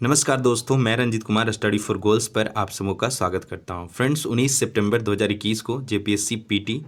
नमस्कार दोस्तों, मैं Ranjit Kumar study for goals पर आप सबों का स्वागत करता हूं। फ्रेंड्स, 19 सितंबर 2021 को जेपीएससी पीटी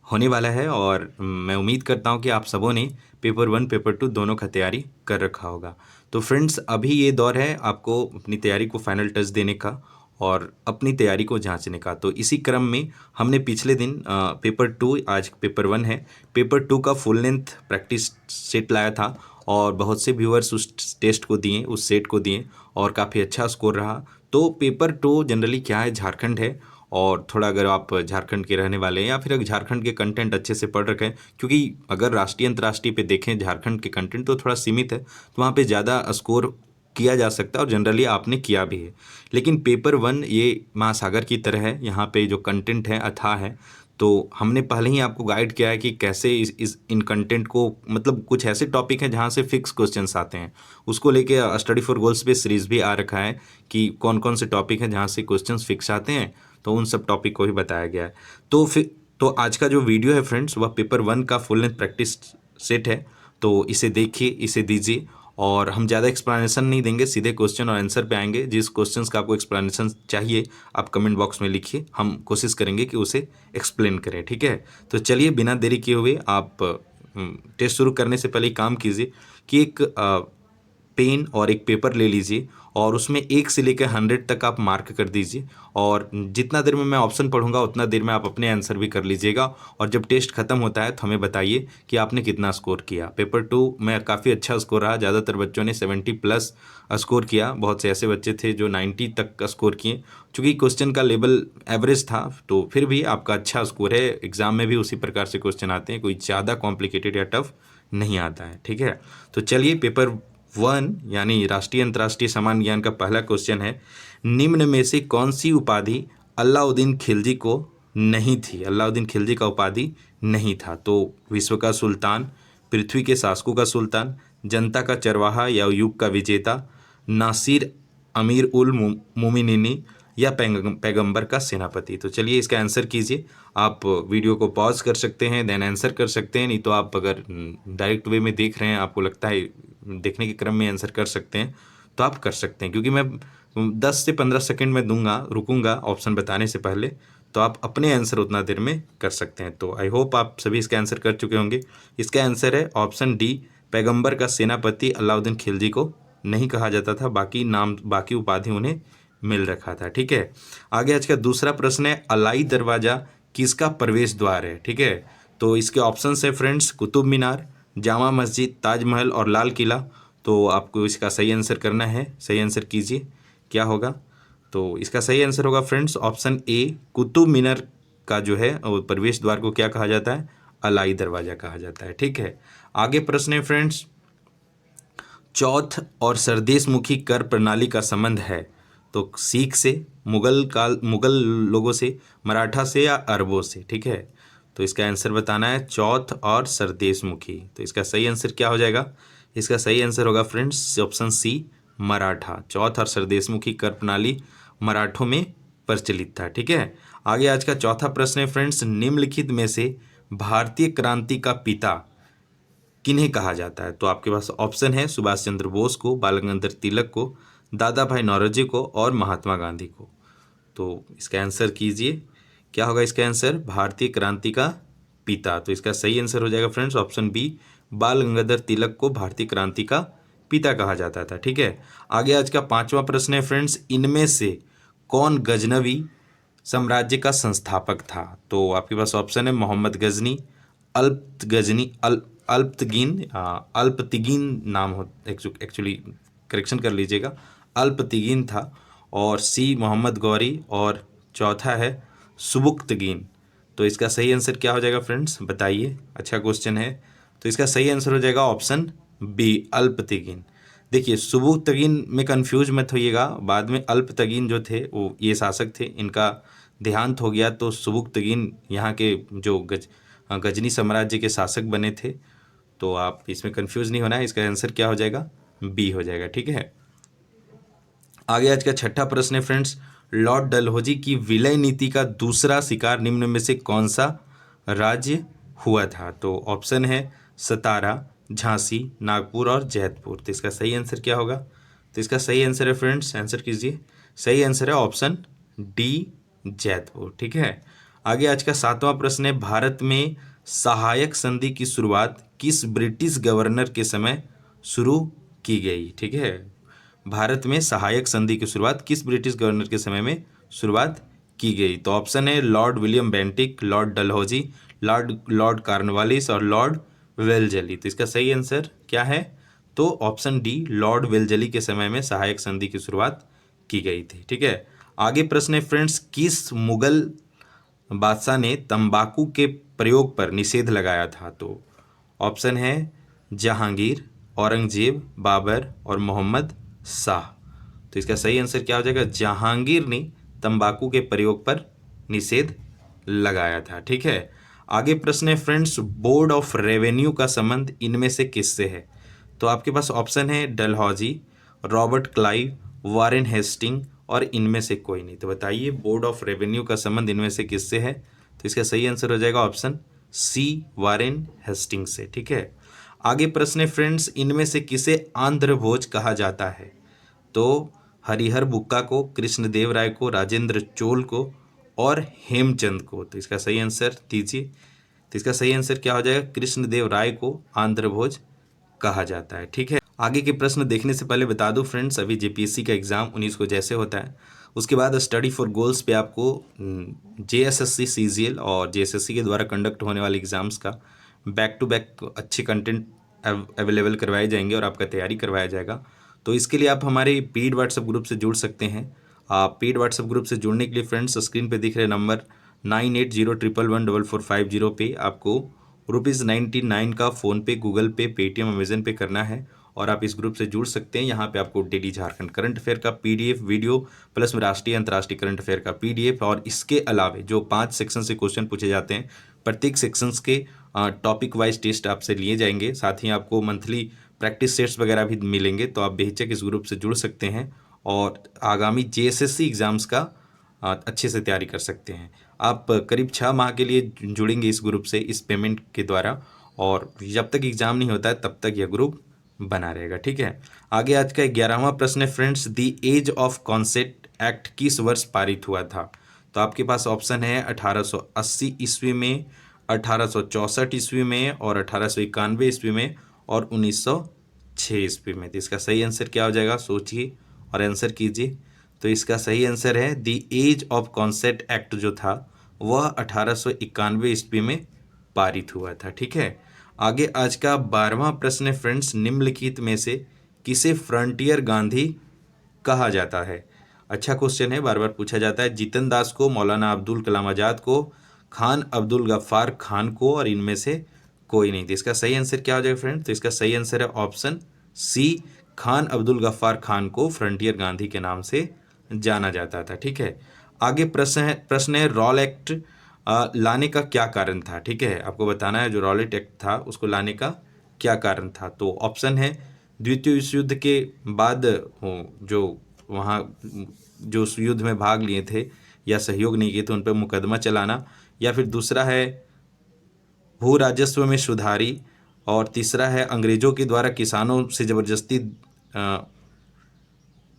होने वाला है और मैं उम्मीद करता हूं कि आप सबों ने पेपर 1 पेपर 2 दोनों का तैयारी कर रखा होगा। तो फ्रेंड्स, अभी ये दौर है आपको अपनी तैयारी को फाइनल टच देने का और अपनी तैयारी को जांचने का। तो इसी क्रम में हमने पिछले दिन पेपर 2, आज पेपर 1 है, पेपर 2 का फुल लेंथ प्रैक्टिस सेट लाया था और बहुत से व्यूअर्स उस टेस्ट को दिए, उस सेट को दिए और काफ़ी अच्छा स्कोर रहा। तो पेपर 2 जनरली क्या है, झारखंड है और थोड़ा अगर आप झारखंड के रहने वाले हैं या फिर अगर झारखंड के कंटेंट अच्छे से पढ़ रखे हैं, क्योंकि अगर राष्ट्रीय अंतर्राष्ट्रीय पे देखें झारखंड के कंटेंट तो थोड़ा सीमित है, तो वहाँ पे ज़्यादा स्कोर किया जा सकता है और जनरली आपने किया भी है। लेकिन पेपर 1 ये महासागर की तरह है, यहाँ पे जो कंटेंट है अथाह है। तो हमने पहले ही आपको गाइड किया है कि कैसे इन कंटेंट को, मतलब कुछ ऐसे टॉपिक हैं जहाँ से फिक्स क्वेश्चंस आते हैं, उसको लेके स्टडी फॉर गोल्स पे सीरीज भी आ रखा है कि कौन कौन से टॉपिक हैं जहाँ से क्वेश्चंस फिक्स आते हैं, तो उन सब टॉपिक को भी बताया गया है। तो आज का जो वीडियो है फ्रेंड्स, वह पेपर 1 का फुल लेंथ प्रैक्टिस सेट है। तो इसे देखिए, इसे दीजिए और हम ज़्यादा एक्सप्लेनेशन नहीं देंगे, सीधे क्वेश्चन और आंसर पे आएंगे। जिस क्वेश्चंस का आपको एक्सप्लेनेशन चाहिए आप कमेंट बॉक्स में लिखिए, हम कोशिश करेंगे कि उसे एक्सप्लेन करें, ठीक है। तो चलिए बिना देरी किए हुए आप टेस्ट शुरू करने से पहले काम कीजिए कि एक पेन और एक पेपर ले लीजिए और उसमें 1 से लेकर 100 तक आप मार्क कर दीजिए और जितना देर में मैं ऑप्शन पढ़ूंगा उतना देर में आप अपने आंसर भी कर लीजिएगा और जब टेस्ट खत्म होता है तो हमें बताइए कि आपने कितना स्कोर किया। पेपर 2 में काफ़ी अच्छा स्कोर रहा, ज़्यादातर बच्चों ने 70+ स्कोर किया, बहुत से ऐसे बच्चे थे जो 90 तक का स्कोर किए। चूँकि क्वेश्चन का लेवल एवरेज था तो फिर भी आपका अच्छा स्कोर है। एग्जाम में भी उसी प्रकार से क्वेश्चन आते हैं, कोई ज़्यादा कॉम्प्लिकेटेड या टफ नहीं आता है, ठीक है। तो चलिए पेपर 1 यानी राष्ट्रीय अंतर्राष्ट्रीय समान ज्ञान का पहला क्वेश्चन है, निम्न में से कौन सी उपाधि अलाउद्दीन खिलजी को नहीं थी? अलाउद्दीन खिलजी का उपाधि नहीं था। तो विश्व का सुल्तान, पृथ्वी के शासकों का सुल्तान, जनता का चरवाहा या युग का विजेता, नासिर अमीर उल मोमिनीनी या पैगंबर का सेनापति। तो चलिए इसका आंसर कीजिए। आप वीडियो को पॉज कर सकते हैं, देन आंसर कर सकते हैं, नहीं तो आप अगर डायरेक्ट वे में देख रहे हैं, आपको लगता है देखने के क्रम में आंसर कर सकते हैं, तो आप कर सकते हैं, क्योंकि मैं 10 से 15 सेकंड में दूंगा, रुकूंगा ऑप्शन बताने से पहले, तो आप अपने आंसर उतना देर में कर सकते हैं। तो आई होप आप सभी इसका आंसर कर चुके होंगे। इसका आंसर है ऑप्शन डी, पैगंबर का सेनापति अलाउद्दीन खिलजी को नहीं कहा जाता था, बाकी नाम, बाकी उपाधि उन्हें मिल रखा था, ठीक है। आगे आज का दूसरा प्रश्न है, अलाई दरवाजा किसका प्रवेश द्वार है? ठीक है, तो इसके ऑप्शन है फ्रेंड्स, कुतुब मीनार, जामा मस्जिद, ताजमहल और लाल किला। तो आपको इसका सही आंसर करना है, सही आंसर कीजिए, क्या होगा? तो इसका सही आंसर होगा friends option A, Qutub Minar का जो है प्रवेश द्वार को क्या कहा जाता है? अलाई दरवाजा कहा जाता है, ठीक है। आगे प्रश्न है फ्रेंड्स, चौथ और सरदेशमुखी कर प्रणाली का संबंध है तो सिख से, मुगल लोगों से, मराठा से या अरबों से, ठीक है। तो इसका आंसर बताना है, चौथ और सरदेशमुखी। तो इसका सही आंसर क्या हो जाएगा? इसका सही आंसर होगा फ्रेंड्स ऑप्शन सी, मराठा। चौथ और सरदेशमुखी कर प्रणाली मराठों में प्रचलित था, ठीक है। आगे आज का चौथा प्रश्न है फ्रेंड्स, निम्नलिखित में से भारतीय क्रांति का पिता किन्हें कहा जाता है? तो आपके पास ऑप्शन है, सुभाष चंद्र बोस को, बाल गंगाधर तिलक को, दादा भाई नौरोजी को और महात्मा गांधी को। तो इसका आंसर कीजिए, क्या होगा इसका आंसर? भारतीय क्रांति का पिता। तो इसका सही आंसर हो जाएगा फ्रेंड्स ऑप्शन बी, बाल गंगाधर तिलक को भारतीय क्रांति का पिता कहा जाता था, ठीक है। आगे आज का पांचवा प्रश्न है फ्रेंड्स, इनमें से कौन गजनवी साम्राज्य का संस्थापक था? तो आपके पास ऑप्शन है, मोहम्मद गजनी, अल्प गजनी, अल्पतिगीन नाम हो, एक्चुअली करेक्शन कर लीजिएगा, अल्पतिगीन था, और सी मोहम्मद गौरी, और चौथा है सुबुक्तगीन। तो इसका सही आंसर क्या हो जाएगा फ्रेंड्स, बताइए, अच्छा क्वेश्चन है। तो इसका सही आंसर हो जाएगा ऑप्शन बी, अल्पतिगीन। देखिए, सुबुक्तगीन में कंफ्यूज मत होइएगा, बाद में अल्पतगीन जो थे वो ये शासक थे, इनका देहांत हो गया, तो सुबुक्तगीन यहाँ के जो गजनी साम्राज्य के शासक बने थे। तो आप इसमें कंफ्यूज नहीं होना है, इसका आंसर क्या हो जाएगा? बी हो जाएगा, ठीक है। आगे आज का छठा प्रश्न है फ्रेंड्स, लॉर्ड डलहौजी की विलय नीति का दूसरा शिकार निम्न में से कौन सा राज्य हुआ था? तो ऑप्शन है, सतारा, झांसी, नागपुर और जैतपुर। तो इसका सही आंसर क्या होगा? तो इसका सही आंसर है फ्रेंड्स, आंसर कीजिए। सही आंसर है ऑप्शन डी, जैतपुर। ठीक है, आगे आज का 7वां प्रश्न है, भारत में सहायक संधि की शुरुआत किस ब्रिटिश गवर्नर के समय शुरू की गई? ठीक है, भारत में सहायक संधि की शुरुआत किस ब्रिटिश गवर्नर के समय में शुरुआत की गई? तो ऑप्शन है Lord William Bentinck, Lord Dalhousie, Lord Cornwallis और लॉर्ड वेलजली। तो इसका सही आंसर क्या है? तो ऑप्शन डी, लॉर्ड वेलजली के समय में सहायक संधि की शुरुआत की गई थी। ठीक है, आगे प्रश्न है फ्रेंड्स, किस मुगल बादशाह ने तंबाकू के प्रयोग पर निषेध लगाया था? तो ऑप्शन है जहांगीर, औरंगजेब, बाबर और मोहम्मद शाह। तो इसका सही आंसर क्या हो जाएगा? जहांगीर ने तंबाकू के प्रयोग पर निषेध लगाया था। ठीक है, आगे प्रश्न है फ्रेंड्स, बोर्ड ऑफ रेवेन्यू का संबंध इनमें से किससे है? तो आपके पास ऑप्शन है Dalhousie, Robert Clive, Warren Hastings और इनमें से कोई नहीं। तो बताइए बोर्ड ऑफ रेवेन्यू का संबंध इनमें से किससे है? तो इसका सही आंसर हो जाएगा ऑप्शन सी, वारेन हेस्टिंग से। ठीक है, आगे प्रश्न है फ्रेंड्स, इनमें से किसे आंध्र भोज कहा जाता है? तो हरिहर बुक्का को, कृष्णदेव राय को, राजेंद्र चोल को और हेमचंद को। तो इसका सही आंसर दीजिए। तो इसका सही आंसर क्या हो जाएगा? कृष्णदेव राय को आंध्र भोज कहा जाता है। ठीक है, आगे के प्रश्न देखने से पहले बता दूं फ्रेंड्स, अभी जेपीएससी का एग्जाम 19 को जैसे होता है, उसके बाद स्टडी फॉर गोल्स पे आपको जेएसएससी सीजीएल और जेएसएससी के द्वारा कंडक्ट होने वाले एग्जाम्स का बैक टू बैक अच्छे कंटेंट अवेलेबल करवाए जाएंगे और आपका तैयारी करवाया जाएगा। तो इसके लिए आप हमारे पेड व्हाट्सएप ग्रुप से जुड़ सकते हैं। आप पेड व्हाट्सएप ग्रुप से जुड़ने के लिए फ्रेंड्स स्क्रीन पे दिख रहे नंबर 9801114450 पे आपको ₹99 का फ़ोनपे, गूगल पे, पेटीएम, अमेजन पे करना है और आप इस ग्रुप से जुड़ सकते हैं। यहाँ पे आपको डेली झारखंड करंट अफेयर का पीडीएफ वीडियो प्लस में राष्ट्रीय अंतर्राष्ट्रीय करंट अफेयर का पीडीएफ और इसके अलावे जो 5 सेक्शन से क्वेश्चन पूछे जाते हैं, प्रत्येक सेक्शंस के टॉपिक वाइज टेस्ट आपसे लिए जाएंगे। साथ ही आपको मंथली प्रैक्टिस सेट्स वगैरह भी मिलेंगे। तो आप बेहिचक इस ग्रुप से जुड़ सकते हैं और आगामी जेएसएससी एग्ज़ाम्स का अच्छे से तैयारी कर सकते हैं। आप करीब 6 माह के लिए जुड़ेंगे इस ग्रुप से इस पेमेंट के द्वारा और जब तक एग्ज़ाम नहीं होता है तब तक यह ग्रुप बना रहेगा। ठीक है, आगे आज का 11वां प्रश्न है friends, the age of consent act किस वर्ष पारित हुआ था? तो आपके पास ऑप्शन है 1880 ईस्वी में, 1864 ईस्वी में और 1891 ईस्वी में और 1906 ईस्वी में। तो इसका सही आंसर क्या हो जाएगा? सोचिए और आंसर कीजिए। तो इसका सही आंसर है the age of consent act जो था वह 1891 ईस्वी में पारित हुआ था। ठीक है, आगे आज का 12वां प्रश्न है फ्रेंड्स, निम्नलिखित में से किसे फ्रंटियर गांधी कहा जाता है? अच्छा क्वेश्चन है, बार बार पूछा जाता है। जितन दास को, मौलाना अब्दुल कलाम आज़ाद को, खान अब्दुल गफ्फार खान को और इनमें से कोई नहीं। तो इसका सही आंसर क्या हो जाएगा फ्रेंड्स? तो इसका सही आंसर है ऑप्शन सी, खान अब्दुल गफ्फार खान को फ्रंटियर गांधी के नाम से जाना जाता था। ठीक है, आगे प्रश्न है रॉल एक्ट लाने का क्या कारण था? ठीक है, आपको बताना है जो रॉलेट एक्ट था उसको लाने का क्या कारण था। तो ऑप्शन है द्वितीय विश्व युद्ध के बाद जो वहाँ जो उस युद्ध में भाग लिए थे या सहयोग नहीं किए थे उन पर मुकदमा चलाना, या फिर दूसरा है भू राजस्व में सुधारी और तीसरा है अंग्रेजों के द्वारा किसानों से ज़बरदस्ती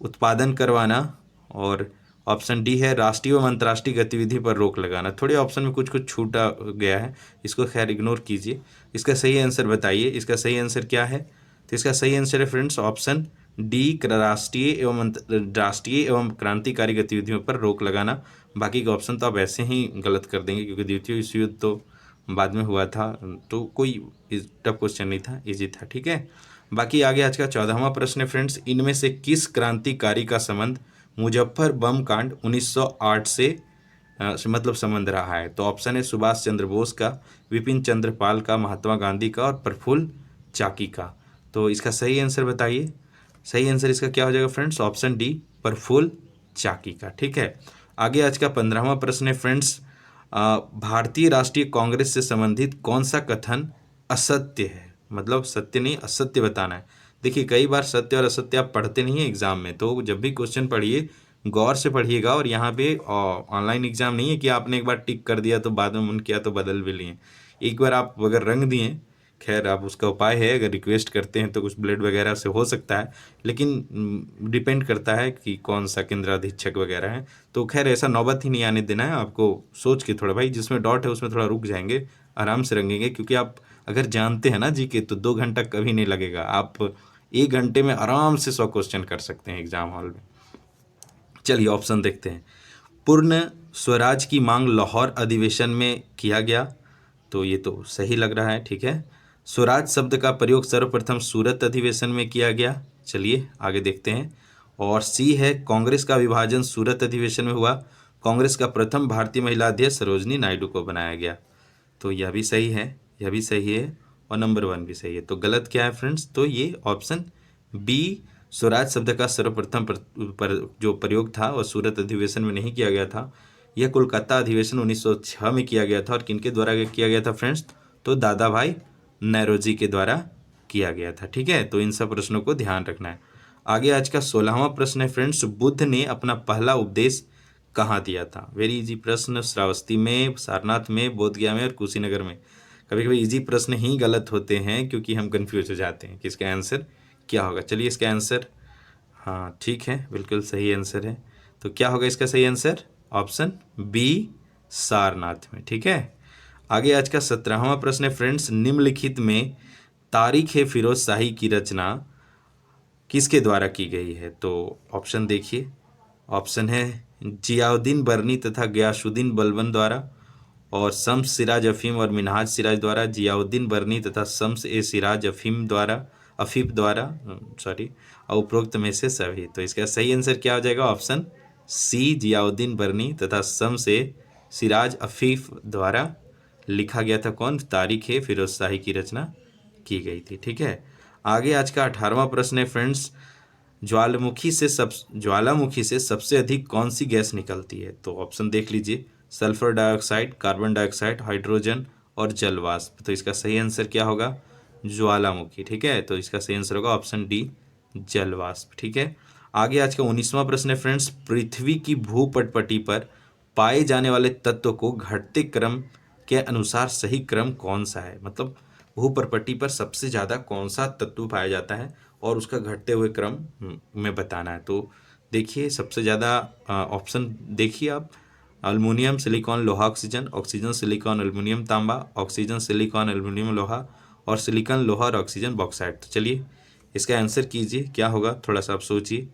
उत्पादन करवाना और ऑप्शन डी है राष्ट्रीय एवं अंतर्राष्ट्रीय गतिविधि पर रोक लगाना। थोड़े ऑप्शन में कुछ कुछ छूटा गया है, इसको खैर इग्नोर कीजिए। इसका सही आंसर बताइए, इसका सही आंसर क्या है? तो इसका सही आंसर है फ्रेंड्स ऑप्शन डी, राष्ट्रीय एवं क्रांतिकारी गतिविधियों पर रोक लगाना। बाकी के ऑप्शन तो आप ऐसे ही गलत कर देंगे क्योंकि द्वितीय विश्व युद्ध तो बाद में हुआ था, तो कोई टफ क्वेश्चन नहीं था, ईजी था। ठीक है, बाकी आगे आज का 14वां प्रश्न है फ्रेंड्स, इनमें से किस क्रांतिकारी का संबंध मुजफ्फर बम कांड 1908 से मतलब संबंध रहा है? तो ऑप्शन है सुभाष चंद्र बोस का, विपिन चंद्र पाल का, महात्मा गांधी का और प्रफुल्ल चाकी का। तो इसका सही आंसर बताइए। सही आंसर इसका क्या हो जाएगा फ्रेंड्स? ऑप्शन डी, प्रफुल्ल चाकी का। ठीक है, आगे आज का 15वां प्रश्न है फ्रेंड्स, भारतीय राष्ट्रीय कांग्रेस से संबंधित कौन सा कथन असत्य है? मतलब सत्य नहीं, असत्य बताना है। देखिए कई बार सत्य और असत्य आप पढ़ते नहीं हैं एग्जाम में, तो जब भी क्वेश्चन पढ़िए गौर से पढ़िएगा। और यहाँ पे ऑनलाइन एग्जाम नहीं है कि आपने एक बार टिक कर दिया तो बाद में मन किया तो बदल भी लिए। एक बार आप अगर रंग दिए खैर आप उसका उपाय है, अगर रिक्वेस्ट करते हैं तो कुछ ब्लड वगैरह से हो सकता है, लेकिन डिपेंड करता है कि कौन सा केंद्र अधीक्षक वगैरह है। तो खैर ऐसा नौबत ही नहीं आने देना है आपको, सोच के थोड़ा भाई जिसमें डॉट है उसमें थोड़ा रुक जाएंगे, आराम से रंगेंगे, क्योंकि आप अगर जानते हैं ना जी के तो 2 घंटा कभी नहीं लगेगा, आप 1 घंटे में आराम से 100 क्वेश्चन कर सकते हैं एग्जाम हॉल में। चलिए ऑप्शन देखते हैं। पूर्ण स्वराज की मांग लाहौर अधिवेशन में किया गया, तो ये तो सही लग रहा है, ठीक है। स्वराज शब्द का प्रयोग सर्वप्रथम सूरत अधिवेशन में किया गया, चलिए आगे देखते हैं। और सी है कांग्रेस का विभाजन सूरत अधिवेशन में हुआ, कांग्रेस का प्रथम भारतीय महिला अध्यक्ष सरोजनी नायडू को बनाया गया, तो यह भी सही है, यह भी सही है, और नंबर 1 भी सही है। तो गलत क्या है फ्रेंड्स, तो ये ऑप्शन बी स्वराज शब्द का सर्वप्रथम जो प्रयोग था वह सूरत अधिवेशन में नहीं किया गया था, यह कोलकाता अधिवेशन 1906 में किया गया था। और किनके द्वारा किया गया था फ्रेंड्स, तो दादा भाई नौरोजी के द्वारा किया गया था, ठीक है। तो इन सब प्रश्नों को ध्यान रखना है। आगे आज का 16वां प्रश्न है फ्रेंड्स, बुद्ध ने अपना पहला उपदेश कहाँ दिया था। वेरी इजी प्रश्न, श्रावस्ती में, सारनाथ में, बोधगया में और कुशीनगर में। कभी कभी इजी प्रश्न ही गलत होते हैं क्योंकि हम कंफ्यूज हो जाते हैं कि इसका आंसर क्या होगा। चलिए इसका आंसर, हाँ ठीक है, बिल्कुल सही आंसर है। तो क्या होगा इसका सही आंसर, ऑप्शन बी सारनाथ में, ठीक है। आगे आज का 17वां प्रश्न है फ्रेंड्स, निम्नलिखित में तारीख ए फिरोज शाही की रचना किसके द्वारा की गई है। तो ऑप्शन देखिए, ऑप्शन है जियाउद्दीन बर्नी तथा गयासुद्दीन बलबन द्वारा, और शम्स सिराज अफीम और मिनहाज सिराज द्वारा, जियाउद्दीन बर्नी तथा शम्स ए सिराज अफीफ द्वारा सॉरी, और उपरोक्त में से सभी। तो इसका सही आंसर क्या हो जाएगा, ऑप्शन सी जियाउद्दीन बर्नी तथा शम्स ए सिराज अफीफ द्वारा लिखा गया था। कौन, तारीख ए फिरोज शाही की रचना की गई थी, ठीक है। आगे आज का 18वां प्रश्न है फ्रेंड्स, ज्वालामुखी से सबसे अधिक कौन सी गैस निकलती है। तो ऑप्शन देख लीजिए, sulphur dioxide, carbon dioxide, hydrogen और जलवाष्प। तो इसका सही आंसर क्या होगा, ज्वालामुखी, ठीक है। तो इसका सही आंसर होगा ऑप्शन डी जलवाष्प, ठीक है। आगे आज का 19वां प्रश्न है फ्रेंड्स, पृथ्वी की भूपटपटी पर पाए जाने वाले तत्व को घटते क्रम के अनुसार सही क्रम कौन सा है। मतलब भूपटपटी पर सबसे ज़्यादा कौन सा तत्व पाया जाता है और उसका घटते हुए क्रम में बताना है। तो देखिए सबसे ज़्यादा ऑप्शन देखिए आप, अल्मुनियम, सिलिकॉन, लोहा, ऑक्सीजन, ऑक्सीजन, सिलिकॉन, एल्युमिनियम, तांबा, ऑक्सीजन, सिलिकॉन, एल्युमिनियम, लोहा, और सिलिकॉन, लोहा और ऑक्सीजन, बॉक्साइट। तो चलिए इसका आंसर कीजिए, क्या होगा, थोड़ा सा आप सोचिए।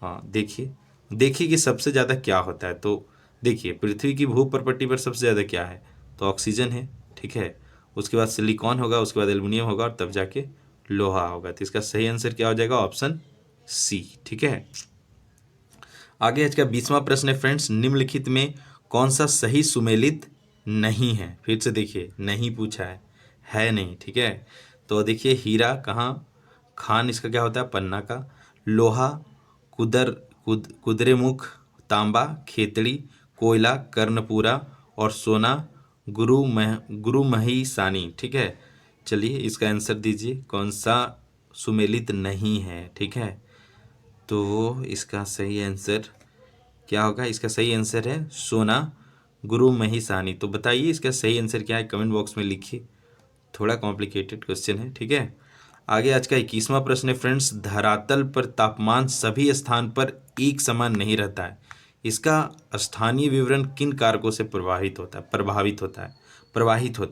हाँ देखिए कि सबसे ज़्यादा क्या होता है। तो देखिए पृथ्वी की भूपटपटी पर सबसे ज़्यादा क्या है, तो ऑक्सीजन है, ठीक है। उसके बाद सिलिकॉन होगा, उसके बाद एल्युमिनियम होगा और तब जाके लोहा होगा। तो इसका सही आंसर क्या हो जाएगा, ऑप्शन सी, ठीक है। आगे आज का 20वां प्रश्न है फ्रेंड्स, निम्नलिखित में कौन सा सही सुमेलित नहीं है। फिर से देखिए, नहीं पूछा है नहीं, ठीक है। तो देखिए हीरा कहाँ, खान इसका क्या होता है, पन्ना का, लोहा कुदरेमुख, तांबा खेतड़ी, कोयला कर्णपूरा और सोना गुरुमही सानी, ठीक है। चलिए इसका आंसर दीजिए, कौन सा सुमेलित नहीं है, ठीक है। तो इसका सही आंसर क्या होगा, इसका सही आंसर है सोना गुरुमही सानी। तो बताइए इसका सही आंसर क्या है, कमेंट बॉक्स में लिखिए, थोड़ा कॉम्प्लिकेटेड क्वेश्चन है, ठीक है। आगे आज का 21वां प्रश्न है फ्रेंड्स, धरातल पर तापमान सभी स्थान पर एक समान नहीं रहता है, इसका स्थानीय विवरण किन कारकों से प्रवाहित होता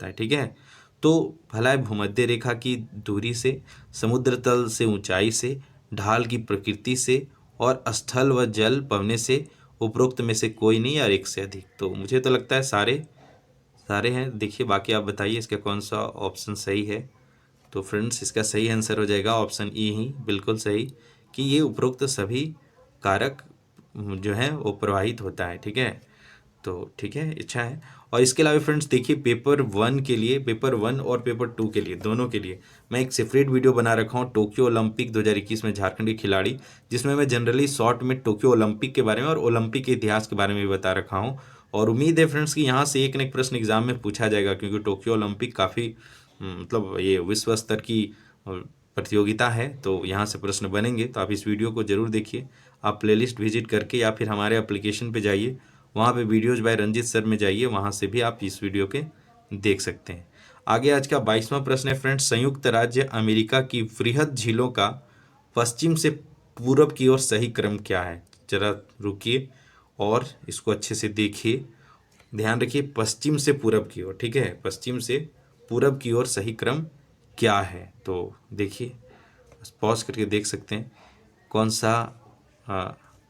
है, ठीक है। तो भला भूमध्य रेखा की दूरी से, समुद्र तल से ऊंचाई से, ढाल की प्रकृति से, और स्थल व जल पवने से, उपरोक्त में से कोई नहीं और एक से अधिक। तो मुझे तो लगता है सारे हैं। देखिए बाकी आप बताइए इसका कौन सा ऑप्शन सही है। तो फ्रेंड्स इसका सही आंसर हो जाएगा ऑप्शन ई ही, बिल्कुल सही, कि ये उपरोक्त सभी कारक जो है वो प्रवाहित होता है, ठीक है। तो ठीक है, अच्छा है। और इसके अलावा फ्रेंड्स देखिए पेपर 1 के लिए, पेपर 1 और पेपर 2 के लिए, दोनों के लिए मैं एक सेपरेट वीडियो बना रखा हूँ, टोक्यो ओलंपिक 2021 में झारखंड के खिलाड़ी, जिसमें मैं जनरली शॉर्ट में टोक्यो ओलंपिक के बारे में और ओलंपिक के इतिहास के बारे में भी बता रखा हूँ। और उम्मीद है फ्रेंड्स कि यहाँ से एक न एक प्रश्न एग्जाम में पूछा जाएगा, क्योंकि टोक्यो ओलंपिक काफ़ी मतलब ये विश्व स्तर की प्रतियोगिता है, तो यहाँ से प्रश्न बनेंगे। तो आप इस वीडियो को ज़रूर देखिए, आप प्लेलिस्ट विजिट करके या फिर हमारे एप्लीकेशन पे जाइए, वहाँ पे वीडियोज़ बाय रंजीत सर में जाइए, वहाँ से भी आप इस वीडियो के देख सकते हैं। आगे आज का 22वां प्रश्न है फ्रेंड्स, संयुक्त राज्य अमेरिका की वृहद झीलों का पश्चिम से पूरब की ओर सही क्रम क्या है? जरा रुकिए और इसको अच्छे से देखिए, ध्यान रखिए, पश्चिम से पूरब की ओर, ठीक है, पश्चिम से पूरब की ओर सही क्रम क्या है? तो देखिए, पॉज करके देख सकते हैं कौन सा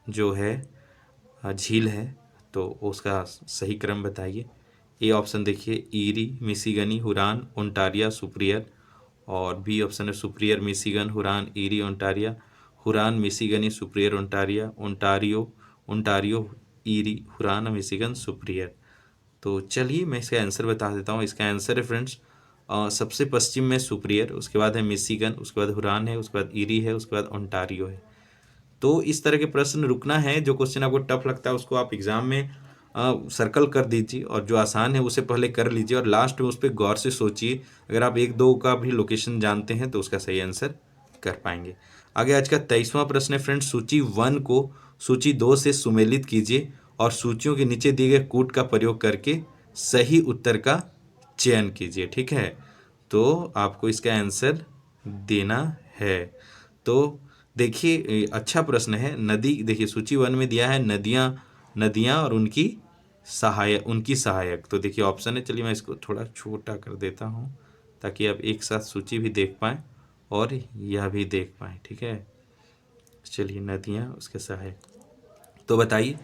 जो है झील है, तो उसका सही क्रम बताइए। ए ऑप्शन देखिए, Erie, Michigan, Huron, Ontario, Superior, और बी ऑप्शन है Superior, Michigan, Huron, Erie, Ontario, Huron, Michigan, Superior, Ontario, Ontario, Ontario, Erie, Huron, Michigan, Superior. तो चलिए मैं इसका आंसर बता देता हूँ। इसका आंसर है फ्रेंड्स, सबसे पश्चिम में सुपरियर, उसके बाद है मिशिगन, उसके बाद हुरान है, उसके बाद ईरी है, उसके बाद ओंटारियो है। तो इस तरह के प्रश्न रुकना है, जो क्वेश्चन आपको टफ लगता है उसको आप एग्जाम में सर्कल कर दीजिए, और जो आसान है उसे पहले कर लीजिए, और लास्ट में उस पर गौर से सोचिए। अगर आप एक दो का भी लोकेशन जानते हैं तो उसका सही आंसर कर पाएंगे। आगे आज का 23वां प्रश्न है फ्रेंड्स, सूची 1 को सूची 2 से सुमेलित कीजिए और सूचियों के नीचे दिए गए कूट का प्रयोग करके सही उत्तर का चयन कीजिए। ठीक है, तो आपको इसका आंसर देना है। तो देखिए, अच्छा प्रश्न है। नदी, देखिए सूची 1 में दिया है नदियाँ, नदियाँ और उनकी सहायक। तो देखिए ऑप्शन है, चलिए मैं इसको थोड़ा छोटा कर देता हूँ ताकि आप एक साथ सूची भी देख पाएँ और यह भी देख पाएँ। ठीक है, चलिए नदियाँ उसके सहायक, तो बताइए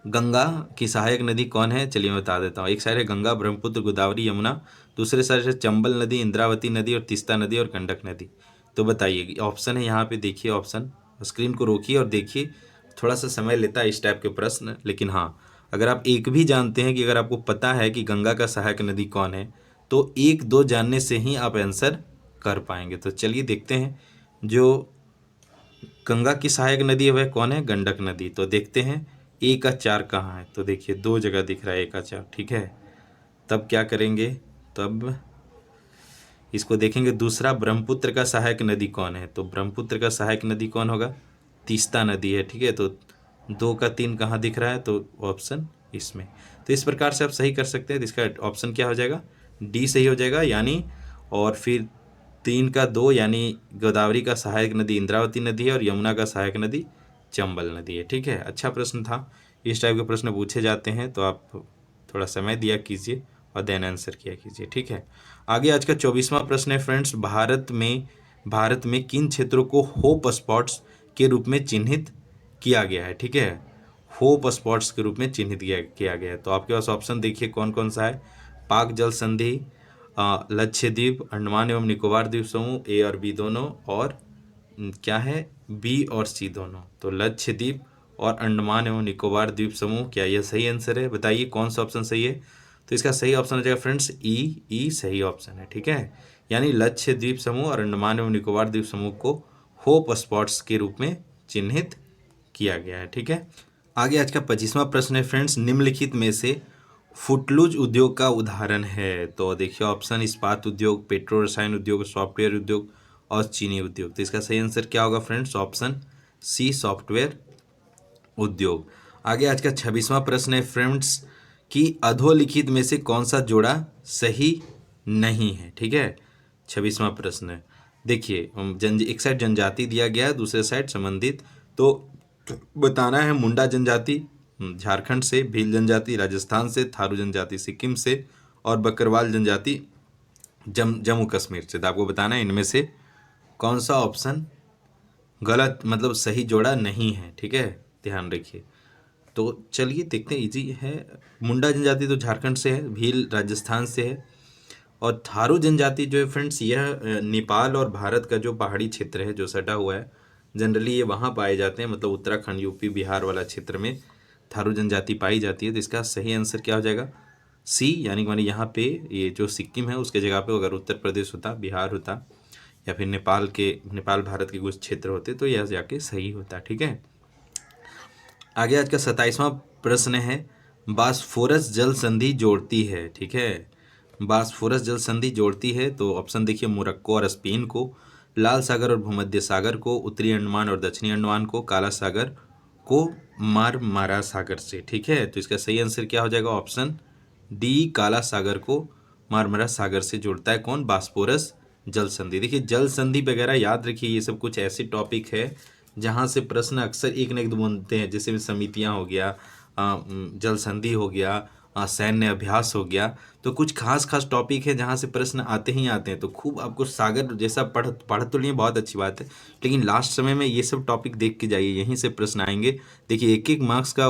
गंगा की सहायक नदी कौन है? चलिए मैं बता देता हूँ। एक साइड है गंगा, ब्रह्मपुत्र, गोदावरी, यमुना, दूसरे साइड है चंबल नदी, इंद्रावती नदी और तीस्ता नदी और गंडक नदी। तो बताइए, ऑप्शन है यहाँ पे, देखिए ऑप्शन, स्क्रीन को रोकिए और देखिए। थोड़ा सा समय लेता है इस टाइप के प्रश्न, लेकिन हाँ, अगर आप एक भी जानते हैं कि अगर आपको पता है कि गंगा का सहायक नदी कौन है, तो एक दो जानने से ही आप आंसर कर पाएंगे। तो चलिए देखते हैं, जो गंगा की सहायक नदी है वह कौन है? गंडक नदी। तो देखते हैं ए का 4 कहाँ है, तो देखिए 2 जगह दिख रहा है ए का 4। ठीक है, तब क्या करेंगे, तब इसको देखेंगे। दूसरा, ब्रह्मपुत्र का सहायक नदी कौन है? तो ब्रह्मपुत्र का सहायक नदी कौन होगा? तीस्ता नदी है। ठीक है, तो 2 का 3 कहाँ दिख रहा है? तो ऑप्शन इसमें। तो इस प्रकार से आप सही कर सकते हैं। इसका ऑप्शन क्या हो जाएगा? डी सही हो जाएगा, यानी, और फिर 3 का 2, यानी गोदावरी का सहायक नदी इंद्रावती नदी है और यमुना का सहायक नदी चंबल नदी है। ठीक है, अच्छा प्रश्न था। इस टाइप के प्रश्न पूछे जाते हैं तो आप थोड़ा समय दिया कीजिए और देन आंसर किया कीजिए। ठीक है, आगे आज का 24वां प्रश्न है फ्रेंड्स, भारत में किन क्षेत्रों को होप स्पॉट्स के रूप में चिन्हित किया गया है? ठीक है, होप स्पॉट्स के रूप में चिन्हित किया गया है। तो आपके पास ऑप्शन देखिए कौन कौन सा है। पाक जल संधि, लक्षद्वीप, अंडमान एवं निकोबार द्वीप समूह, ए और बी दोनों, और क्या है, बी और सी दोनों। तो लक्षद्वीप और अंडमान एवं निकोबार द्वीप समूह, क्या यह सही आंसर है? बताइए कौन सा ऑप्शन सही है। तो इसका सही ऑप्शन हो जाएगा फ्रेंड्स ई सही ऑप्शन है। ठीक है, यानी लक्षद्वीप समूह और अंडमान एवं निकोबार द्वीप समूह को होप स्पॉट्स के रूप में चिन्हित किया गया है। ठीक है, आगे आज का 25वां प्रश्न है फ्रेंड्स, निम्नलिखित में से फुटलूज उद्योग का उदाहरण है? तो देखिए ऑप्शन, इस्पात उद्योग, पेट्रो रसायन उद्योग, सॉफ्टवेयर उद्योग और चीनी उद्योग। तो इसका सही आंसर क्या होगा फ्रेंड्स? ऑप्शन सी, सॉफ्टवेयर उद्योग। आगे आज का 26वां प्रश्न है फ्रेंड्स, कि अधोलिखित में से कौन सा जोड़ा सही नहीं है? ठीक है, 26वां प्रश्न है। देखिए एक साइड जनजाति दिया गया है, दूसरे साइड संबंधित। तो बताना है मुंडा जनजाति झारखंड से, भील जनजाति राजस्थान से, थारू जनजाति सिक्किम से और बकरवाल जनजाति जम्मू कश्मीर से। तो आपको बताना है इनमें से कौन सा ऑप्शन गलत, मतलब सही जोड़ा नहीं है। ठीक है, ध्यान रखिए। तो चलिए देखते हैं, इजी है। मुंडा जनजाति तो झारखंड से है, भील राजस्थान से है, और थारू जनजाति जो है फ्रेंड्स, यह नेपाल और भारत का जो पहाड़ी क्षेत्र है जो सटा हुआ है, जनरली ये वहाँ पाए जाते हैं, मतलब उत्तराखंड, यूपी, बिहार वाला क्षेत्र में थारू जनजाति पाई जाती है। तो इसका सही आंसर क्या हो जाएगा? सी, यानी कि माने यहाँ पे ये जो सिक्किम है उसके जगह पे अगर उत्तर प्रदेश होता, बिहार होता, या फिर नेपाल भारत के कुछ क्षेत्र होते, तो यह जाके सही होता। ठीक है, आगे आज का 27वां प्रश्न है, बास्फोरस जल संधि जोड़ती है? ठीक है, बास्फोरस जल संधि जोड़ती है। तो ऑप्शन देखिए, मोरक्को और स्पेन को, लाल सागर और भूमध्य सागर को, उत्तरी अंडमान और दक्षिणी अंडमान को, काला सागर को मारमारा सागर से। ठीक है, तो इसका सही आंसर क्या हो जाएगा? ऑप्शन डी, काला सागर को मारमरा सागर से जोड़ता है कौन? बास्पोरस जल संधि। देखिए जल संधि वगैरह याद रखिए, ये सब कुछ ऐसे टॉपिक है जहाँ से प्रश्न अक्सर एक न एक दो बनते हैं, जैसे में समितियाँ हो गया, जल संधि हो गया, सैन्य अभ्यास हो गया। तो कुछ खास खास टॉपिक है जहाँ से प्रश्न आते ही आते हैं। तो खूब आपको सागर जैसा पढ़ तो लिए बहुत अच्छी बात है, लेकिन लास्ट समय में ये सब टॉपिक देख के जाइए, यहीं से प्रश्न आएंगे। देखिए एक एक मार्क्स का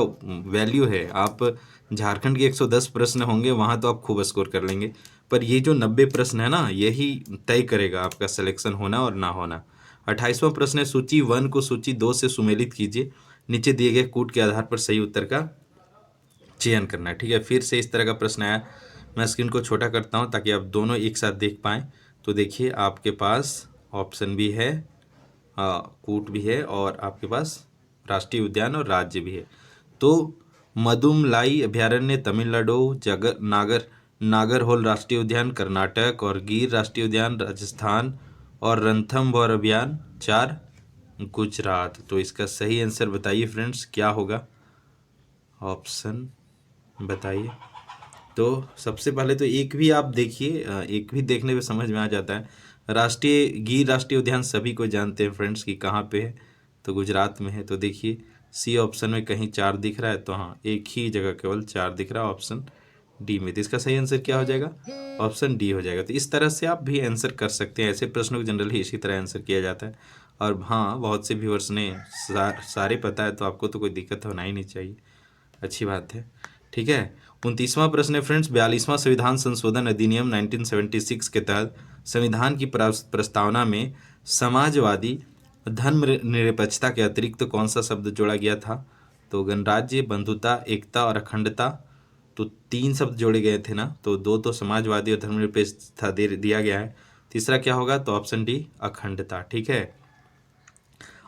वैल्यू है। आप झारखंड के 110 प्रश्न होंगे वहाँ तो आप खूब स्कोर कर लेंगे, पर ये जो 90 प्रश्न है ना, यही तय करेगा आपका सिलेक्शन होना और ना होना। 28वां प्रश्न है, सूची 1 को सूची 2 से सुमेलित कीजिए। नीचे दिए गए कूट के आधार पर सही उत्तर का चयन करना है। ठीक है, फिर से इस तरह का प्रश्न आया। मैं स्क्रीन को छोटा करता हूं ताकि आप दोनों एक साथ देख पाएं। तो देखिए आपके पास ऑप्शन भी है, कूट भी है, और आपके पास राष्ट्रीय उद्यान और राज्य भी है। तो मदुमलाई अभयारण्य तमिलनाडु, नागरहोल राष्ट्रीय उद्यान कर्नाटक, और गिर राष्ट्रीय उद्यान राजस्थान, और रणथंभौर अभयान 4 गुजरात। तो इसका सही आंसर बताइए फ्रेंड्स, क्या होगा? ऑप्शन बताइए। तो सबसे पहले तो एक भी आप देखिए, एक भी देखने पे समझ में आ जाता है। गिर राष्ट्रीय उद्यान सभी को जानते हैं फ्रेंड्स कि कहाँ पे है, तो गुजरात में है। तो देखिए सी ऑप्शन में कहीं 4 दिख रहा है, तो हाँ एक ही जगह केवल 4 दिख रहा है ऑप्शन डी में। तो इसका सही आंसर क्या हो जाएगा? ऑप्शन डी हो जाएगा। तो इस तरह से आप भी आंसर कर सकते हैं। ऐसे प्रश्नों को जनरली इसी तरह आंसर किया जाता है। और हाँ, बहुत से व्यूअर्स ने सारे पता है, तो आपको तो कोई दिक्कत होना ही नहीं चाहिए, अच्छी बात है। ठीक है, 29वां प्रश्न है फ्रेंड्स, 42वां संविधान संशोधन अधिनियम 1976 के तहत संविधान की प्रस्तावना में समाजवादी धर्मनिरपेक्षता के अतिरिक्त कौन सा शब्द जोड़ा गया था? तो गणराज्य, बंधुता, एकता और अखंडता, तो 3 शब्द जोड़े गए थे ना, तो 2 तो समाजवादी और धर्मनिरपेक्षता दिया गया है। तीसरा क्या होगा? तो ऑप्शन डी अखंडता। ठीक है,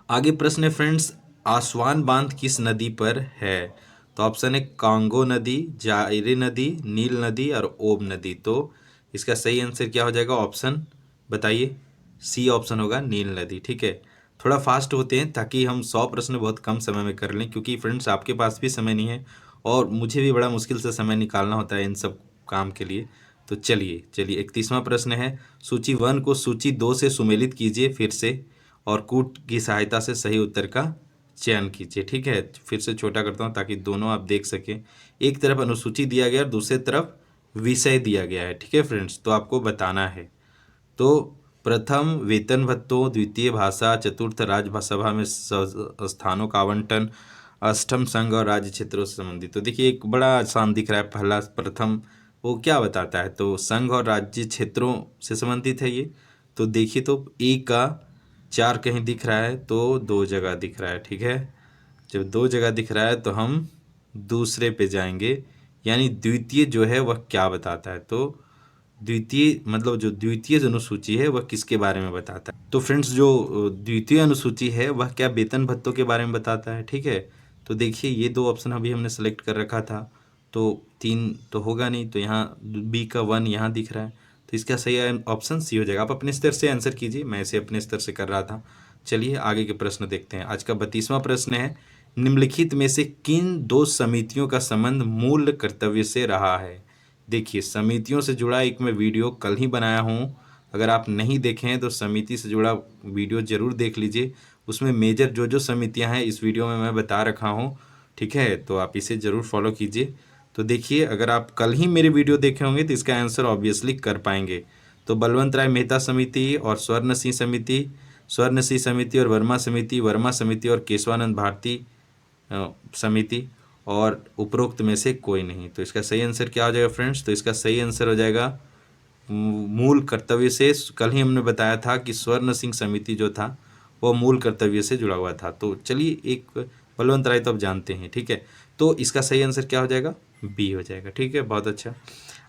आगे प्रश्न है फ्रेंड्स, आसवान बांध किस नदी पर है? तो ऑप्शन है कांगो नदी, जायरे नदी, नील नदी और ओब नदी। तो इसका सही आंसर क्या हो जाएगा? ऑप्शन बताइए। सी ऑप्शन होगा, नील नदी। ठीक है, थोड़ा फास्ट होते हैं ताकि हम 100 प्रश्न बहुत कम समय में कर लें, क्योंकि फ्रेंड्स आपके पास भी समय नहीं है और मुझे भी बड़ा मुश्किल से समय निकालना होता है इन सब काम के लिए। तो चलिए 31वां प्रश्न है, सूची 1 को सूची 2 से सुमेलित कीजिए फिर से, और कूट की सहायता से सही उत्तर का चयन कीजिए। ठीक है, फिर से छोटा करता हूँ ताकि दोनों आप देख सकें। एक तरफ अनुसूची दिया गया और दूसरे तरफ विषय दिया गया है। ठीक है फ्रेंड्स, तो आपको बताना है। तो प्रथम वेतन भत्तों, द्वितीय भाषा, चतुर्थ राज्यसभा में स्थानों का आवंटन, अष्टम संघ और राज्य क्षेत्रों से संबंधित। तो देखिए एक बड़ा आसान दिख रहा है पहला, प्रथम वो क्या बताता है? तो संघ और राज्य क्षेत्रों से संबंधित है ये। तो देखिए तो ए का 4 कहीं दिख रहा है, तो 2 जगह दिख रहा है। ठीक है, जब 2 जगह दिख रहा है तो हम दूसरे पे जाएंगे, यानी द्वितीय जो है वह क्या बताता है? तो द्वितीय मतलब जो द्वितीय अनुसूची है वह किसके बारे में बताता है? तो फ्रेंड्स जो द्वितीय अनुसूची है वह क्या वेतन भत्तों के बारे में बताता है। ठीक है, तो देखिए ये 2 ऑप्शन अभी हमने सेलेक्ट कर रखा था, तो 3 तो होगा नहीं, तो यहाँ बी का 1 यहाँ दिख रहा है, तो इसका सही ऑप्शन सी हो जाएगा। आप अपने स्तर से आंसर कीजिए, मैं इसे अपने स्तर से कर रहा था। चलिए आगे के प्रश्न देखते हैं। आज का 32वां प्रश्न है, निम्नलिखित में से किन 2 समितियों का संबंध मूल कर्तव्य से रहा है? देखिए समितियों से जुड़ा एक मैं वीडियो कल ही बनाया हूँ, अगर आप नहीं देखे हैं तो समिति से जुड़ा वीडियो ज़रूर देख लीजिए। उसमें मेजर जो जो समितियां हैं इस वीडियो में मैं बता रखा हूँ। ठीक है, तो आप इसे ज़रूर फॉलो कीजिए। तो देखिए अगर आप कल ही मेरे वीडियो देखे होंगे तो इसका आंसर ऑब्वियसली कर पाएंगे। तो बलवंत राय मेहता समिति और स्वर्ण सिंह समिति और वर्मा समिति और केशवानंद भारती समिति, और उपरोक्त में से कोई नहीं। तो इसका सही आंसर क्या हो जाएगा फ्रेंड्स? तो इसका सही आंसर हो जाएगा मूल कर्तव्य से। कल ही हमने बताया था कि स्वर्ण सिंह समिति जो था वो मूल कर्तव्य से जुड़ा हुआ था। तो चलिए एक बलवंत राय तो आप जानते हैं। ठीक है, तो इसका सही आंसर क्या हो जाएगा? बी हो जाएगा। ठीक है, बहुत अच्छा।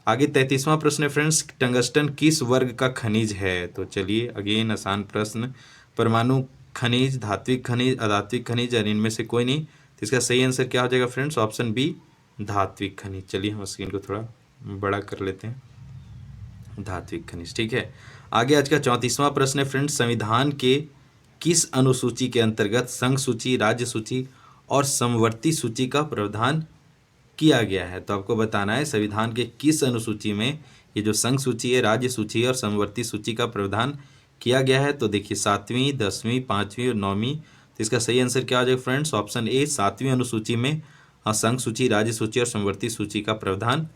आगे 33वां प्रश्न है फ्रेंड्स, टंगस्टन किस वर्ग का खनिज है? तो चलिए अगेन आसान प्रश्न, परमाणु खनिज, धात्विक खनिज, अधात्विक खनिज, और इनमें से कोई नहीं। तो इसका सही आंसर क्या हो जाएगा फ्रेंड्स? ऑप्शन बी धात्विक खनिज। चलिए हम स्क्रीन को थोड़ा बड़ा कर लेते हैं, धात्विक खनिज। ठीक है, आगे आज का 34वां प्रश्न है फ्रेंड्स, संविधान के किस अनुसूची के अंतर्गत संघ सूची, राज्य सूची और समवर्ती सूची का प्रावधान किया गया है? तो आपको बताना है संविधान के किस अनुसूची में ये जो संघ सूची है, राज्य सूची है और समवर्ती सूची का प्रावधान किया गया है। तो देखिए 7वीं, 10वीं, 5वीं और 9वीं, तो इसका सही आंसर क्या हो जाएगा फ्रेंड्स? ऑप्शन ए, 7वीं अनुसूची में संघ सूची, राज्य सूची और समवर्ती सूची का प्रावधान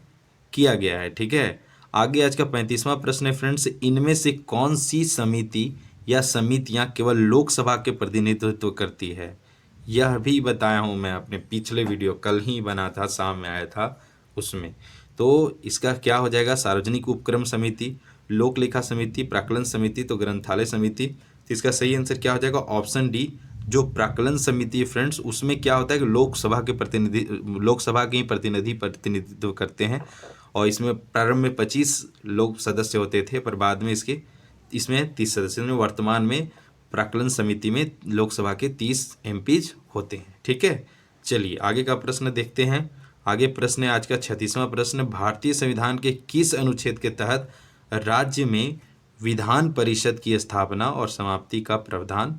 किया गया है। ठीक है, आगे आज का 35वां प्रश्न है फ्रेंड्स, इनमें से कौन सी समिति या समितियां केवल लोकसभा के प्रतिनिधित्व करती है? यह भी बताया हूं मैं अपने पिछले वीडियो, कल ही बना था, शाम में आया था उसमें। तो इसका क्या हो जाएगा? सार्वजनिक उपक्रम समिति, लोक लेखा समिति, प्राक्कलन समिति, तो ग्रंथालय समिति। तो इसका सही आंसर क्या हो जाएगा? ऑप्शन डी, जो प्राक्कलन समिति है फ्रेंड्स, उसमें क्या होता है कि लोकसभा के ही प्रतिनिधित्व करते हैं। और इसमें प्रारंभ में 25 लोग सदस्य होते थे, पर बाद में इसमें 30 सदस्य, में वर्तमान में प्राक्कलन समिति में लोकसभा के 30 एमपीज होते हैं। ठीक है, चलिए आगे का प्रश्न देखते हैं। आगे प्रश्न है आज का 36वां प्रश्न, भारतीय संविधान के किस अनुच्छेद के तहत राज्य में विधान परिषद की स्थापना और समाप्ति का प्रावधान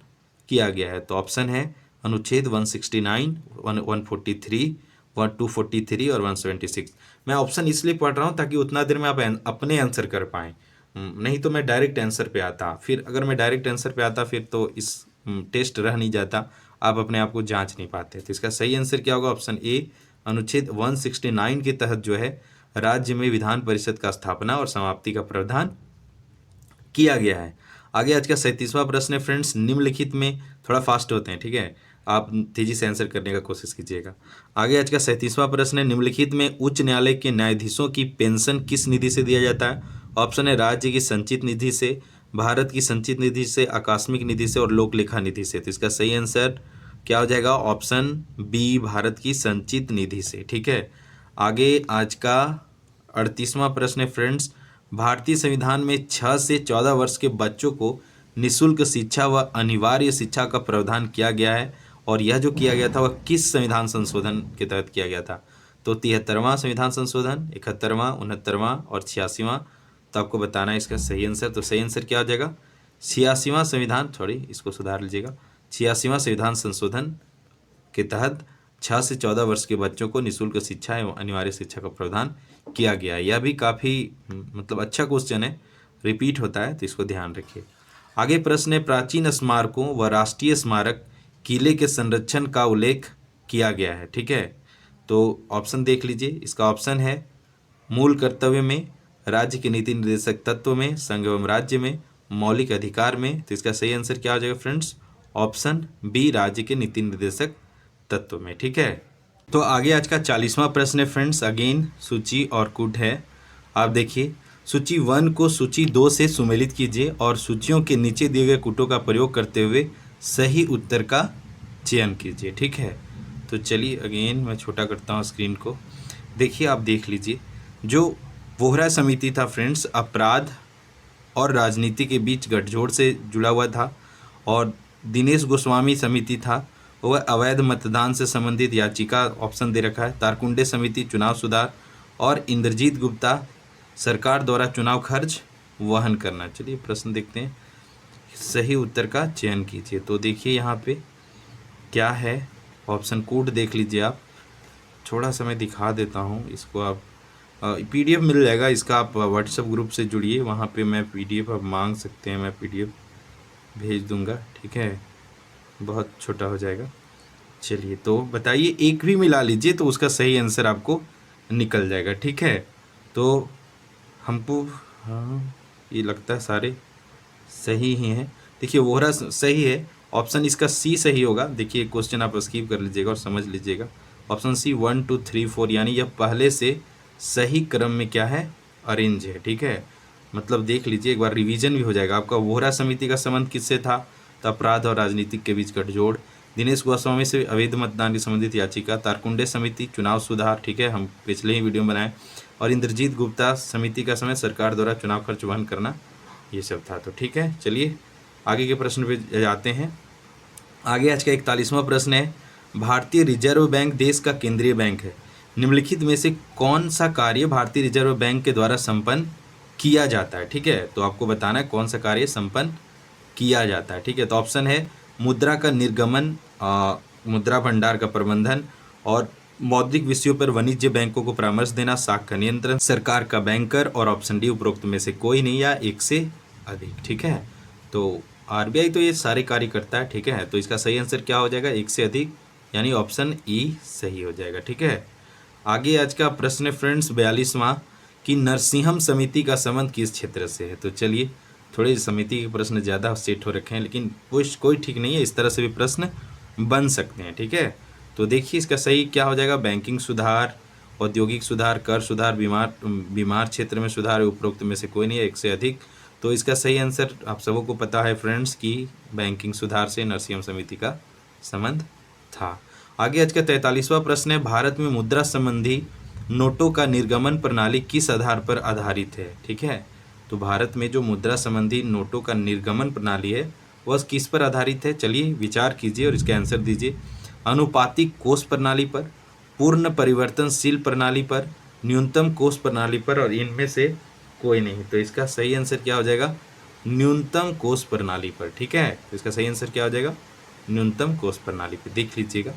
किया गया है? तो ऑप्शन है अनुच्छेद 169, 143, 243 और 176। मैं ऑप्शन इसलिए पढ़ रहा हूँ ताकि उतना देर में आप अपने आंसर कर पाएँ, नहीं तो मैं डायरेक्ट आंसर पे आता। फिर अगर मैं डायरेक्ट आंसर पे आता फिर तो इस टेस्ट रह नहीं जाता, आप अपने आप को जांच नहीं पाते। तो इसका सही आंसर क्या होगा? ऑप्शन ए, अनुच्छेद 169 के तहत जो है राज्य में विधान परिषद का स्थापना और समाप्ति का प्रावधान किया गया है। आगे आज का 37वां प्रश्न है फ्रेंड्स, निम्नलिखित में, थोड़ा फास्ट होते हैं, ठीक है, आप तेजी से आंसर करने का कोशिश कीजिएगा। आगे आज का 37वां प्रश्न है, निम्नलिखित में उच्च न्यायालय के न्यायाधीशों की पेंशन किस निधि से दिया जाता है? ऑप्शन है राज्य की संचित निधि से, भारत की संचित निधि से, आकस्मिक निधि से और लोक लेखा निधि से। तो इसका सही आंसर क्या हो जाएगा? ऑप्शन बी, भारत की संचित निधि से। ठीक है, आगे आज का 38वां प्रश्न है फ्रेंड्स, भारतीय संविधान में 6 से 14 वर्ष के बच्चों को निःशुल्क शिक्षा व अनिवार्य शिक्षा का प्रावधान किया गया है, और यह जो किया गया था वह किस संविधान संशोधन के तहत किया गया था? तो 73वां संविधान संशोधन, 71वां, 69वां और 86वां। तो आपको बताना है इसका सही आंसर। तो सही आंसर क्या हो जाएगा? 86वां संविधान, इसको सुधार लीजिएगा, 86वां संविधान संशोधन के तहत 6 से 14 वर्ष के बच्चों को निःशुल्क शिक्षा एवं अनिवार्य शिक्षा का प्रावधान किया गया है। यह भी काफ़ी मतलब अच्छा क्वेश्चन है, रिपीट होता है, तो इसको ध्यान रखिए। आगे प्रश्न है, प्राचीन स्मारकों व राष्ट्रीय स्मारक किले के संरक्षण का उल्लेख किया गया है। ठीक है, तो ऑप्शन देख लीजिए। इसका ऑप्शन है मूल कर्तव्य में, राज्य के नीति निर्देशक तत्व में, संघ एवं राज्य में, मौलिक अधिकार में। तो इसका सही आंसर क्या हो जाएगा फ्रेंड्स? ऑप्शन बी, राज्य के नीति निर्देशक तत्व में। ठीक है, तो आगे आज का 40वां प्रश्न है फ्रेंड्स, अगेन सूची और कूट है। आप देखिए, सूची 1 को सूची 2 से सुमेलित कीजिए और सूचियों के नीचे दिए गए कूटों का प्रयोग करते हुए सही उत्तर का चयन कीजिए। ठीक है, तो चलिए अगेन मैं छोटा करता हूँ स्क्रीन को। देखिए, आप देख लीजिए, जो वोहरा समिति था फ्रेंड्स, अपराध और राजनीति के बीच गठजोड़ से जुड़ा हुआ था, और दिनेश गोस्वामी समिति था वह अवैध मतदान से संबंधित याचिका, ऑप्शन दे रखा है। तारकुंडे समिति चुनाव सुधार, और इंद्रजीत गुप्ता सरकार द्वारा चुनाव खर्च वहन करना। चलिए प्रश्न देखते हैं, सही उत्तर का चयन कीजिए। तो देखिए यहाँ पे क्या है, ऑप्शन कोड देख लीजिए आप, थोड़ा सा मैं दिखा देता हूँ इसको। आप PDF मिल जाएगा इसका, आप व्हाट्सएप ग्रुप से जुड़िए, वहाँ पे मैं PDF आप मांग सकते हैं, मैं PDF भेज दूँगा। ठीक है, बहुत छोटा हो जाएगा। चलिए तो बताइए, एक भी मिला लीजिए तो उसका सही आंसर आपको निकल जाएगा। ठीक है, तो हमको ये लगता है सारे सही ही हैं। देखिए वोहरा सही है, ऑप्शन इसका सी सही होगा। देखिए क्वेश्चन आप स्किप कर लीजिएगा और समझ लीजिएगा। ऑप्शन सी 1 2 3 4, यानी यह पहले से सही क्रम में क्या है, अरेंज है। ठीक है, मतलब देख लीजिए, एक बार रिवीजन भी हो जाएगा आपका। वोहरा समिति का संबंध किससे था? तो अपराध और राजनीतिक के बीच गठजोड़। दिनेश गोस्वामी से अवैध मतदान की संबंधित याचिका। तारकुंडे समिति चुनाव सुधार, ठीक है, हम पिछले ही वीडियो में बनाए। और इंद्रजीत गुप्ता समिति का समय सरकार द्वारा चुनाव खर्च वहन करना, ये सब था। तो ठीक है, चलिए आगे के प्रश्न पे जाते हैं। आगे आज का 41वां प्रश्न है, भारतीय रिजर्व बैंक देश का केंद्रीय बैंक है, निम्नलिखित में से कौन सा कार्य भारतीय रिजर्व बैंक के द्वारा संपन्न किया जाता है? ठीक है, तो आपको बताना है कौन सा कार्य संपन्न किया जाता है। ठीक है, तो ऑप्शन है मुद्रा का निर्गमन, मुद्रा भंडार का प्रबंधन, और मौद्रिक विषयों पर वाणिज्य बैंकों को परामर्श देना, साख का नियंत्रण, सरकार का बैंकर, और ऑप्शन डी उपरोक्त में से कोई नहीं या एक से अधिक। ठीक है, तो आरबीआई तो ये सारे कार्य करता है। ठीक है, तो इसका सही आंसर क्या हो जाएगा, एक से अधिक, यानी ऑप्शन ई सही हो जाएगा। ठीक है, आगे आज का प्रश्न है फ्रेंड्स 42वां कि नरसिंहम समिति का संबंध किस क्षेत्र से है। तो चलिए, थोड़े समिति के प्रश्न ज़्यादा सेट हो रखे हैं, लेकिन कोई ठीक नहीं है, इस तरह से भी प्रश्न बन सकते हैं। ठीक है, तो देखिए इसका सही क्या हो जाएगा, बैंकिंग सुधार, औद्योगिक सुधार, कर सुधार, बीमार क्षेत्र में सुधार, उपरोक्त में से कोई नहीं है, एक से अधिक। तो इसका सही आंसर आप सबों को पता है फ्रेंड्स कि बैंकिंग सुधार से नरसिंहम समिति का संबंध था। आगे आज का 43वां प्रश्न है, भारत में मुद्रा संबंधी नोटों का निर्गमन प्रणाली किस आधार पर आधारित है। ठीक है, तो भारत में जो मुद्रा संबंधी नोटों का निर्गमन प्रणाली है वह किस पर आधारित है, चलिए विचार कीजिए और इसका आंसर दीजिए। अनुपातिक कोष प्रणाली पर, पूर्ण परिवर्तनशील प्रणाली पर, न्यूनतम कोष प्रणाली पर, और इनमें से कोई नहीं। तो इसका सही आंसर क्या हो जाएगा, न्यूनतम कोष प्रणाली पर। ठीक है, तो इसका सही आंसर क्या हो जाएगा, न्यूनतम कोष प्रणाली पर, देख लीजिएगा।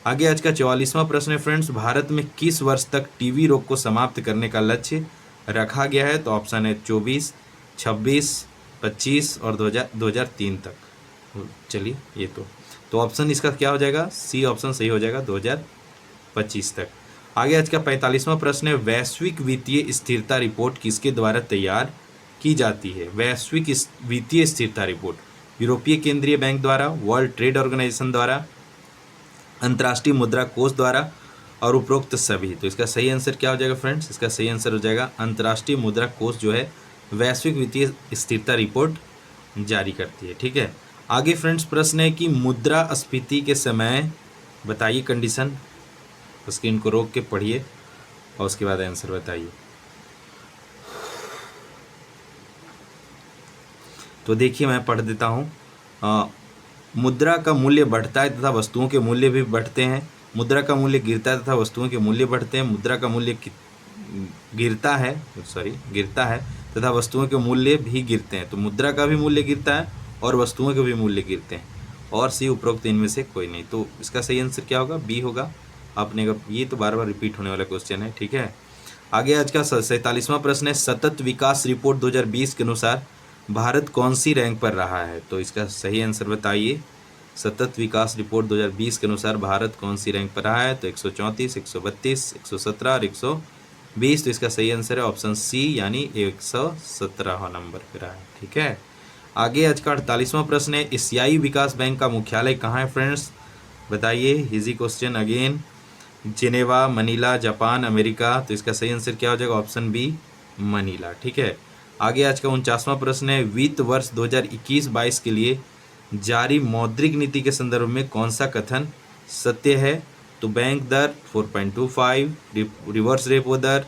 आगे आज का 44वां प्रश्न है फ्रेंड्स, भारत में किस वर्ष तक टीबी रोग को समाप्त करने का लक्ष्य रखा गया है। तो ऑप्शन है 24, 26, 25 और 2003 तक। चलिए ये तो ऑप्शन इसका क्या हो जाएगा, सी ऑप्शन सही हो जाएगा, 2025 तक। आगे आज का 45वां प्रश्न है, वैश्विक वित्तीय स्थिरता रिपोर्ट किसके द्वारा तैयार की जाती है। वैश्विक वित्तीय स्थिरता रिपोर्ट यूरोपीय केंद्रीय बैंक द्वारा, वर्ल्ड ट्रेड ऑर्गेनाइजेशन द्वारा, अंतर्राष्ट्रीय मुद्रा कोष द्वारा, और उपरोक्त सभी। तो इसका सही आंसर क्या हो जाएगा फ्रेंड्स, इसका सही आंसर हो जाएगा अंतर्राष्ट्रीय मुद्रा कोष जो है वैश्विक वित्तीय स्थिरता रिपोर्ट जारी करती है। ठीक है, आगे फ्रेंड्स प्रश्न है कि मुद्रास्फीति के समय बताइए कंडीशन, स्क्रीन को रोक के पढ़िए और उसके बाद आंसर बताइए। तो देखिए मैं पढ़ देता हूँ, मुद्रा का मूल्य बढ़ता है तथा वस्तुओं के मूल्य भी बढ़ते हैं, मुद्रा का मूल्य गिरता है तथा वस्तुओं के मूल्य बढ़ते हैं, मुद्रा का मूल्य गिरता है तथा वस्तुओं के मूल्य भी गिरते हैं। तो मुद्रा का भी मूल्य गिरता है और वस्तुओं के भी मूल्य गिरते हैं, और सी उपरोक्त इनमें से कोई नहीं। तो इसका सही आंसर क्या होगा, बी होगा। आपने ये तो बार बार रिपीट होने वाला क्वेश्चन है। ठीक है, आगे आज का 47वां प्रश्न है, सतत विकास रिपोर्ट 2020 के अनुसार भारत कौन सी रैंक पर रहा है। तो इसका सही आंसर बताइए, सतत विकास रिपोर्ट 2020 के अनुसार भारत कौन सी रैंक पर रहा है। तो 134, 132, 117 और 120। तो इसका सही आंसर है ऑप्शन सी, यानी 117 नंबर पर रहा है। ठीक है, आगे आज का 48वां प्रश्न है, एशियाई विकास बैंक का मुख्यालय कहाँ है फ्रेंड्स, बताइए। Easy question again, Geneva, Manila, Japan, America. तो इसका सही आंसर क्या हो जाएगा, ऑप्शन बी, मनीला। ठीक है, आगे आज का 49वां प्रश्न है, वित्त वर्ष 2021-22 के लिए जारी मौद्रिक नीति के संदर्भ में कौन सा कथन सत्य है। तो बैंक दर 4.25, रिवर्स रेपो दर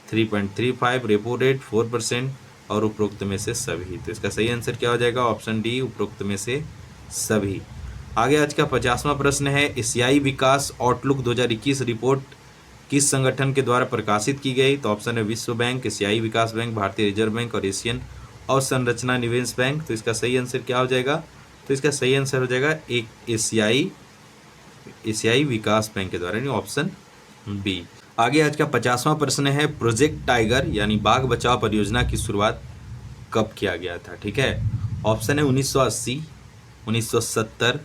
3.35, रेपो रेट 4% और उपरोक्त में से सभी। तो इसका सही आंसर क्या हो जाएगा, ऑप्शन डी, उपरोक्त में से सभी। आगे आज का 50वां प्रश्न है, एशियाई विकास आउटलुक 2021 रिपोर्ट किस संगठन के द्वारा प्रकाशित की गई। तो ऑप्शन है विश्व बैंक, एशियाई विकास बैंक, भारतीय रिजर्व बैंक और एशियन अवसंरचना निवेश बैंक। तो इसका सही आंसर क्या हो जाएगा, तो इसका सही आंसर हो जाएगा एक एशियाई विकास बैंक के द्वारा, यानी ऑप्शन बी। आगे आज का 50वां प्रश्न है, प्रोजेक्ट टाइगर यानी बाघ बचाओ परियोजना की शुरुआत कब किया गया था। ठीक है, ऑप्शन है 1980, 1970,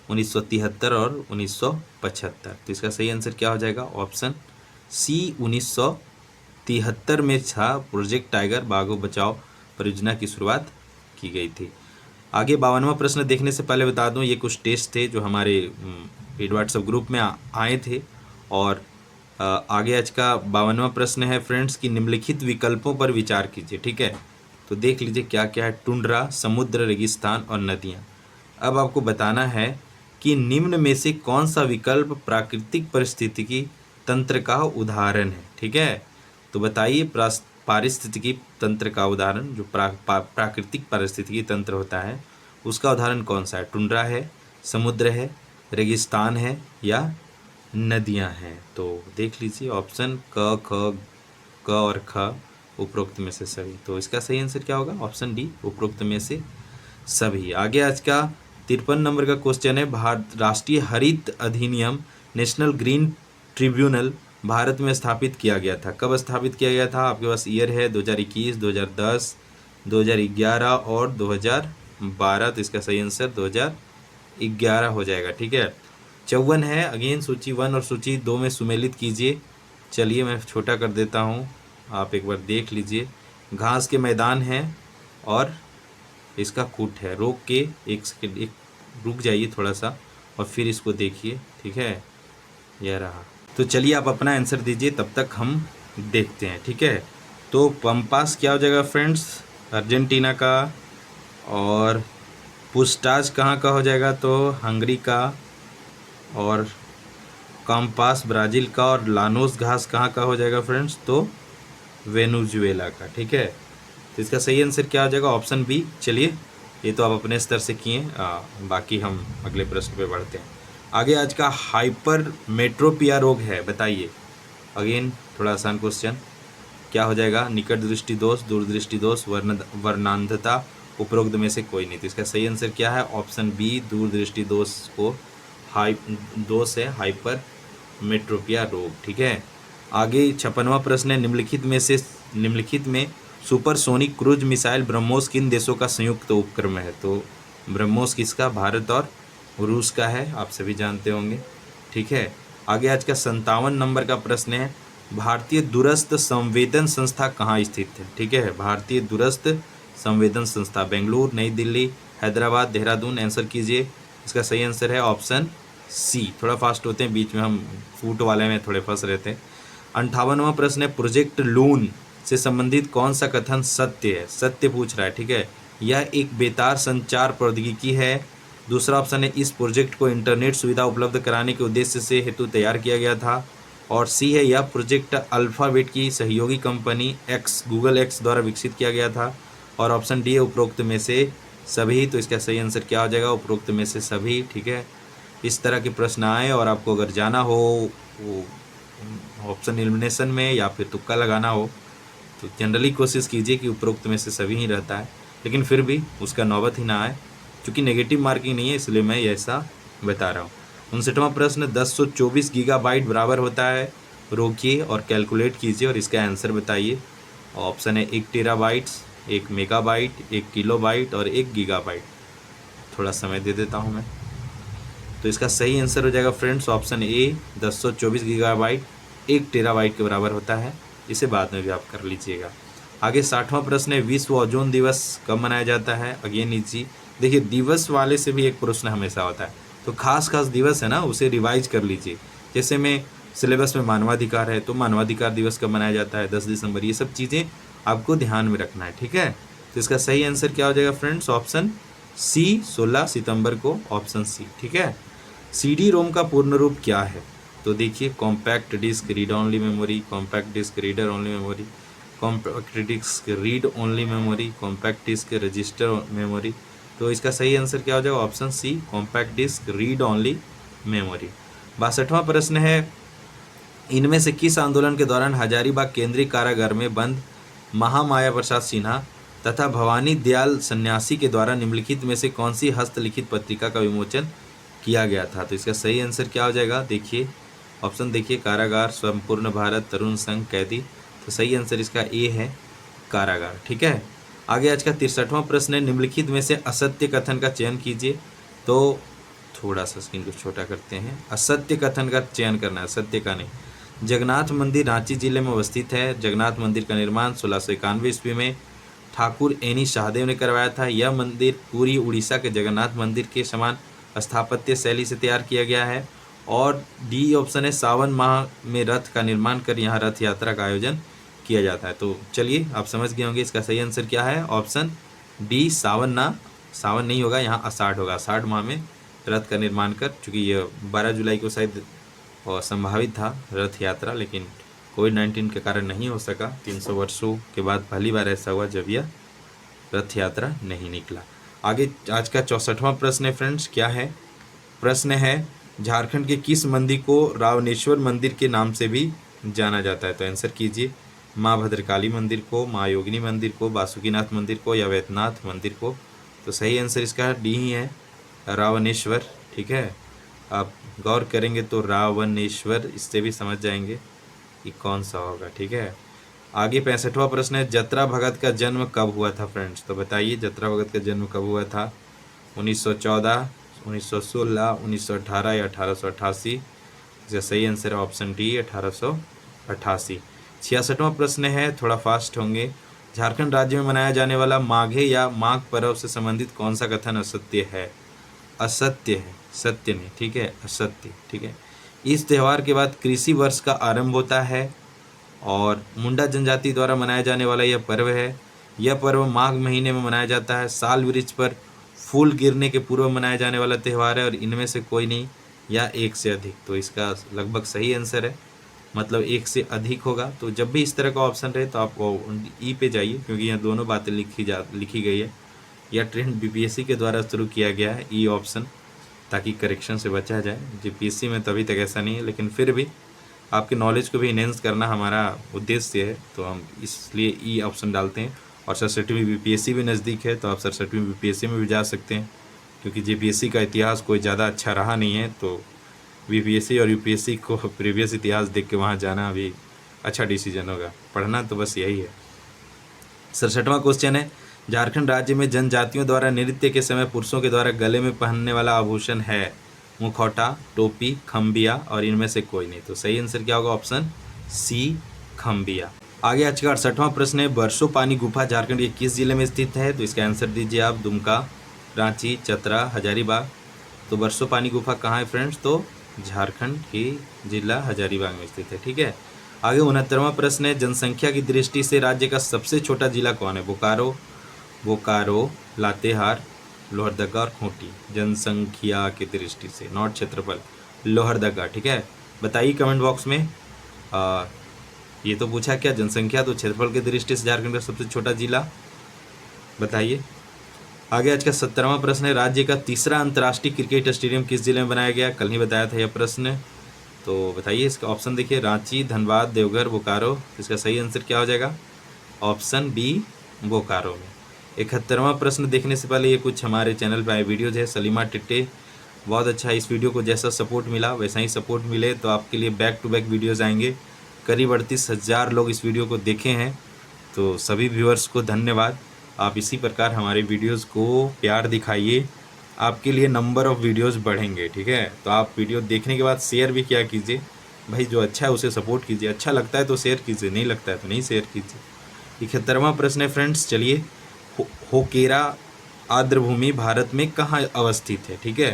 1973 और 1975। तो इसका सही आंसर क्या हो जाएगा, ऑप्शन सी, 1973 में था प्रोजेक्ट टाइगर बाघ बचाओ परियोजना की शुरुआत की गई थी। आगे 52वां प्रश्न देखने से पहले बता दूं, ये कुछ टेस्ट थे जो हमारे पेड व्हाट्सएप ग्रुप में आए थे। और आगे आज का 52वां प्रश्न है फ्रेंड्स कि निम्नलिखित विकल्पों पर विचार कीजिए। ठीक है, तो देख लीजिए क्या क्या है, टुंड्रा, समुद्र, रेगिस्तान और नदियाँ। अब आपको बताना है कि निम्न में से कौन सा विकल्प प्राकृतिक परिस्थितिकी तंत्र का उदाहरण है। ठीक है, तो बताइए पारिस्थितिकी तंत्र का उदाहरण, जो प्राकृतिक पारिस्थितिकी तंत्र होता है उसका उदाहरण कौन सा है। टुंड्रा है, समुद्र है, रेगिस्तान है या नदियां हैं। तो देख लीजिए ऑप्शन क और ख उपरोक्त में से सभी। तो इसका सही आंसर क्या होगा, ऑप्शन डी, उपरोक्त में से सभी। आगे आज का 53 नंबर का क्वेश्चन है, भारत राष्ट्रीय हरित अधिनियम नेशनल ग्रीन ट्रिब्यूनल भारत में स्थापित किया गया था? कब स्थापित किया गया था? आपके पास ईयर है 2021, 2010, 2011 और 2012। तो इसका सही आंसर 2011 हो जाएगा। ठीक है, 54 है। अगेन सूची 1 और सूची 2 में सुमेलित कीजिए। चलिए मैं छोटा कर देता हूँ, आप एक बार देख लीजिए। घास के मैदान हैं और इसका कूट है। रोक के एक सेकंड, एक रुक जाइए थोड़ा सा और फिर इसको देखिए। ठीक है, यह रहा। तो चलिए आप अपना आंसर दीजिए, तब तक हम देखते हैं। ठीक है, तो पंपास क्या हो जाएगा फ्रेंड्स? अर्जेंटीना का। और पुस्टाज कहाँ का हो जाएगा? तो हंगरी का। और काम्पास ब्राज़ील का। और लानोस घास कहाँ का हो जाएगा फ्रेंड्स? तो वेनेजुएला का। ठीक है, तो इसका सही आंसर क्या हो जाएगा? Option B. चलिए, ये तो आप अपने स्तर से किए, बाकी हम अगले प्रश्न पे बढ़ते हैं। आगे आज का हाइपर मेट्रोपिया रोग है, बताइए। अगेन थोड़ा आसान क्वेश्चन। क्या हो जाएगा? निकट दृष्टि दोष, दूरदृष्टि दोष, वर्णांधता, उपरोक्त में से कोई नहीं। तो इसका सही आंसर क्या है? ऑप्शन बी, दूरदृष्टि दोष को दोष है हाइपर मेट्रोपिया रोग। ठीक है, आगे 56वां प्रश्न है, निम्नलिखित में सुपरसोनिक क्रूज मिसाइल ब्रह्मोस किन देशों का संयुक्त उपक्रम है? तो ब्रह्मोस किसका? भारत और रूस का है, आप सभी जानते होंगे। ठीक है, आगे आज का 57 नंबर का प्रश्न है, भारतीय दूरस्थ संवेदन संस्था कहाँ स्थित है? ठीक है, भारतीय दूरस्थ संवेदन संस्था बेंगलुरु, नई दिल्ली, हैदराबाद, देहरादून। आंसर कीजिए। इसका सही आंसर है ऑप्शन सी। थोड़ा फास्ट होते हैं, बीच में हम फूट वाले में थोड़े फंस रहे थे। 58वां प्रश्न है, प्रोजेक्ट लून से संबंधित कौन सा कथन सत्य है? सत्य पूछ रहा है। ठीक है, यह एक बेतार संचार प्रौद्योगिकी है। दूसरा ऑप्शन है, इस प्रोजेक्ट को इंटरनेट सुविधा उपलब्ध कराने के उद्देश्य से हेतु तैयार किया गया था। और सी है, यह प्रोजेक्ट अल्फ़ाबेट की सहयोगी कंपनी गूगल एक्स द्वारा विकसित किया गया था। और ऑप्शन डी है, उपरोक्त में से सभी। तो इसका सही आंसर क्या हो जाएगा? उपरोक्त में से सभी। ठीक है, इस तरह के प्रश्न आए और आपको अगर जाना हो वो ऑप्शन एलिमिनेशन में या फिर तुक्का लगाना हो, तो जनरली कोशिश कीजिए कि उपरोक्त में से सभी ही रहता है, लेकिन फिर भी उसका नौबत ही ना आए। क्योंकि नेगेटिव मार्किंग नहीं है, इसलिए मैं ऐसा बता रहा हूँ। 59वां प्रश्न, 1024 गीगाबाइट बराबर होता है? रोकिए और कैलकुलेट कीजिए और इसका आंसर बताइए। ऑप्शन है 1 टेराबाइट्स, 1 मेगाबाइट, 1 किलोबाइट और 1 गीगाबाइट। थोड़ा समय दे देता हूँ मैं। तो इसका सही आंसर हो जाएगा friends option A, 1024 gigabyte 1 terabyte के बराबर होता है। इसे बाद में भी आप कर लीजिएगा। आगे 60वां प्रश्न है, विश्व ओजोन दिवस कब मनाया जाता है? Again easy. देखिए, दिवस वाले से भी एक प्रश्न हमेशा होता है, तो खास दिवस है ना, उसे रिवाइज कर लीजिए। जैसे में सिलेबस में मानवाधिकार है, तो मानवाधिकार दिवस कब मनाया जाता है? 10 दिसंबर। ये सब चीज़ें आपको ध्यान में रखना है। ठीक है, तो इसका सही आंसर क्या हो जाएगा फ्रेंड्स? ऑप्शन सी, 16 सितंबर को, ऑप्शन सी। ठीक है, CD रोम का पूर्ण रूप क्या है? तो देखिए, compact disc read only memory, compact disc reader only memory, compact disc read only memory, compact disc register memory. तो इसका सही आंसर क्या हो जाएगा? Option C, compact disc read only memory. 62वां प्रश्न है, इनमें से किस आंदोलन के दौरान हजारीबाग केंद्रीय कारागार में बंद महामाया प्रसाद सिन्हा तथा भवानी दयाल सन्यासी के द्वारा निम्नलिखित में से कौन सी हस्तलिखित पत्रिका का विमोचन किया गया था? तो इसका सही आंसर क्या हो जाएगा? देखिए, ऑप्शन देखिए, कारागार, संपूर्ण भारत, तरुण संघ, कैदी। तो सही आंसर इसका ए है, कारागार। ठीक है, आगे आज का 63वां प्रश्न है, निम्नलिखित में से असत्य कथन का चयन कीजिए। तो थोड़ा सा स्क्रीन को छोटा करते हैं। असत्य कथन का चयन करना है, सत्य का नहीं। जगन्नाथ मंदिर रांची जिले में अवस्थित है। जगन्नाथ मंदिर का निर्माण 1691 ईस्वी में ठाकुर एनी शाहदेव ने करवाया था। यह मंदिर पूरी उड़ीसा के जगन्नाथ मंदिर के समान स्थापत्य शैली से तैयार किया गया है। और डी ऑप्शन है, सावन माह में रथ का निर्माण कर यहाँ रथ यात्रा का आयोजन किया जाता है। तो चलिए, आप समझ गए होंगे इसका सही आंसर क्या है? ऑप्शन डी, सावन नहीं होगा, यहाँ आषाढ़ होगा। आषाढ़ माह में रथ का निर्माण कर, चूँकि ये 12 जुलाई को शायद संभावित था रथ यात्रा, लेकिन कोविड-19 के कारण नहीं हो सका। 300 वर्षों के बाद पहली बार ऐसा हुआ जब यह रथ यात्रा नहीं निकला। आगे आज का 64वां प्रश्न है फ्रेंड्स, क्या है? प्रश्न है, झारखंड के किस मंदिर को रावणेश्वर मंदिर के नाम से भी जाना जाता है? तो आंसर कीजिए। माँ भद्रकाली मंदिर को, माँ योगिनी मंदिर को, बासुकीनाथ मंदिर को या वैद्यनाथ मंदिर को? तो सही आंसर इसका डी ही है, रावणेश्वर। ठीक है, आप गौर करेंगे तो रावणेश्वर, इससे भी समझ जाएंगे कि कौन सा होगा। ठीक है, आगे 65वां प्रश्न है, जत्रा भगत का जन्म कब हुआ था फ्रेंड्स? तो बताइए जत्रा भगत का जन्म कब हुआ था? 1914, 1916, 1918 या 1888? इसका सही आंसर है ऑप्शन डी 1888। 66वां प्रश्न है, थोड़ा फास्ट होंगे। झारखंड राज्य में मनाया जाने वाला माघे या माघ पर्व से संबंधित कौन सा कथन असत्य है? असत्य है, सत्य नहीं। ठीक है, असत्य। ठीक है, इस त्यौहार के बाद कृषि वर्ष का आरंभ होता है और मुंडा जनजाति द्वारा मनाया जाने वाला यह पर्व है। यह पर्व माघ महीने में मनाया जाता है। साल वृक्ष पर फूल गिरने के पूर्व मनाया जाने वाला त्यौहार है और इनमें से कोई नहीं या एक से अधिक। तो इसका लगभग सही आंसर है, मतलब एक से अधिक होगा। तो जब भी इस तरह का ऑप्शन रहे तो आप ई पे जाइए, क्योंकि यहाँ दोनों बातें लिखी गई है। यह ट्रेंड बीपीएससी के द्वारा शुरू किया गया है, ई ऑप्शन, ताकि करेक्शन से बचा जाए। जीपीएससी में तभी तक ऐसा नहीं है, लेकिन फिर भी आपके नॉलेज को भी इनहेंस करना हमारा उद्देश्य है, तो हम इसलिए ई ऑप्शन डालते हैं। और 67वीं बीपीएससी भी नज़दीक है, तो आप 67वीं बीपीएससी में भी जा सकते हैं, क्योंकि जीपीएससी का इतिहास कोई ज़्यादा अच्छा रहा नहीं है। तो बीपीएससी और यूपीएससी को प्रीवियस इतिहास देख के वहाँ जाना अभी अच्छा डिसीजन होगा। पढ़ना तो बस यही है। 67वां क्वेश्चन है, झारखंड राज्य में जनजातियों द्वारा नृत्य के समय पुरुषों के द्वारा गले में पहनने वाला आभूषण है? मुखौटा, टोपी, खम्बिया और इनमें से कोई नहीं। तो सही आंसर क्या होगा? ऑप्शन सी, खम्बिया। आगे आज का 68वां प्रश्न है, बरसो पानी गुफा झारखंड के किस जिले में स्थित है? तो इसका आंसर दीजिए आप। दुमका, रांची, चतरा, हजारीबाग। तो बरसो पानी गुफा कहाँ है फ्रेंड्स? तो झारखंड के जिला हजारीबाग में स्थित है। ठीक है, आगे 69वां प्रश्न है, जनसंख्या की दृष्टि से राज्य का सबसे छोटा जिला कौन है? बोकारो, लातेहार, लोहरदगा और खूंटी। जनसंख्या की दृष्टि से, नॉट क्षेत्रफल, लोहरदगा। ठीक है, बताइए कमेंट बॉक्स में। ये तो पूछा क्या, जनसंख्या तो क्षेत्रफल की दृष्टि से झारखंड का सबसे छोटा जिला, बताइए। आगे आज का 70वां प्रश्न है, राज्य का तीसरा अंतर्राष्ट्रीय क्रिकेट स्टेडियम किस जिले में बनाया गया? कल ही बताया था यह प्रश्न, तो बताइए। इसका ऑप्शन देखिए, रांची, धनबाद, देवघर, बोकारो। इसका सही आंसर क्या हो जाएगा? ऑप्शन बी, बोकारो में। 71वां प्रश्न देखने से पहले ये कुछ हमारे चैनल पर आए वीडियोज है। सलीमा टिट्टे, बहुत अच्छा, इस वीडियो को जैसा सपोर्ट मिला वैसा ही सपोर्ट मिले तो आपके लिए बैक टू बैक वीडियोज़ आएंगे। करीब 38,000 लोग इस वीडियो को देखे हैं, तो सभी व्यूअर्स को धन्यवाद। आप इसी प्रकार हमारे वीडियोस को प्यार दिखाइए, आपके लिए नंबर ऑफ़ वीडियोस बढ़ेंगे। ठीक है, तो आप वीडियो देखने के बाद शेयर भी किया कीजिए भाई, जो अच्छा है उसे सपोर्ट कीजिए। अच्छा लगता है तो शेयर कीजिए, नहीं लगता है तो नहीं शेयर कीजिए। 71वां प्रश्न है फ्रेंड्स, चलिए। होकेरा आर्द्रभूमि भारत में कहाँ अवस्थित है? ठीक है,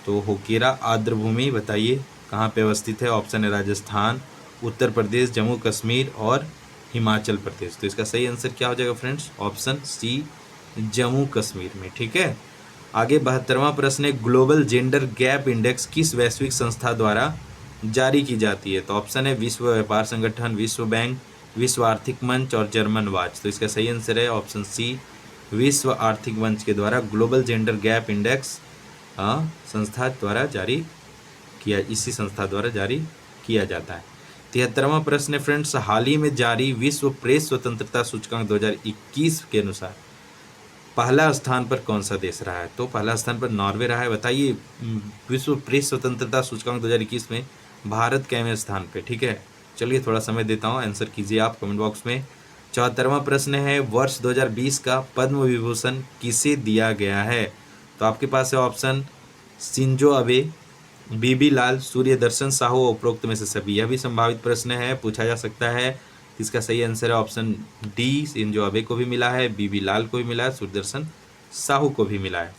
तो होकेरा आर्द्रभूमि बताइए कहाँ पे अवस्थित है? ऑप्शन है राजस्थान, उत्तर प्रदेश, जम्मू कश्मीर और हिमाचल प्रदेश। तो इसका सही आंसर क्या हो जाएगा friends? Option C, Jammu Kashmir में। ठीक है, आगे 72वां प्रश्न है, ग्लोबल जेंडर गैप इंडेक्स किस वैश्विक संस्था द्वारा जारी की जाती है? तो ऑप्शन है विश्व व्यापार संगठन, विश्व बैंक, विश्व आर्थिक मंच और जर्मन वाच। तो इसका सही आंसर है ऑप्शन सी, विश्व आर्थिक मंच के द्वारा ग्लोबल जेंडर गैप इंडेक्स संस्था द्वारा जारी किया, इसी संस्था द्वारा जारी किया जाता है। 73वां प्रश्न है फ्रेंड्स, हाल ही में जारी विश्व प्रेस स्वतंत्रता सूचकांक 2021 के अनुसार पहला स्थान पर कौन सा देश रहा है? तो पहला स्थान पर नॉर्वे रहा है। बताइए विश्व प्रेस स्वतंत्रता सूचकांक 2021 में भारत कैवें स्थान पे? ठीक है, चलिए थोड़ा समय देता हूँ, आंसर कीजिए आप कमेंट बॉक्स में। 74वां प्रश्न है, वर्ष 2020 का पद्म विभूषण किसे दिया गया है? तो आपके पास है ऑप्शन शिंजो अबे, बीबी लाल, सूर्यदर्शन साहू, उपरोक्त में से सभी। यह भी संभावित प्रश्न है, पूछा जा सकता है। इसका सही आंसर है ऑप्शन डी, शिंजो अबे को भी मिला है, बीबी लाल को भी मिला है, सूर्यदर्शन साहू को भी मिला है।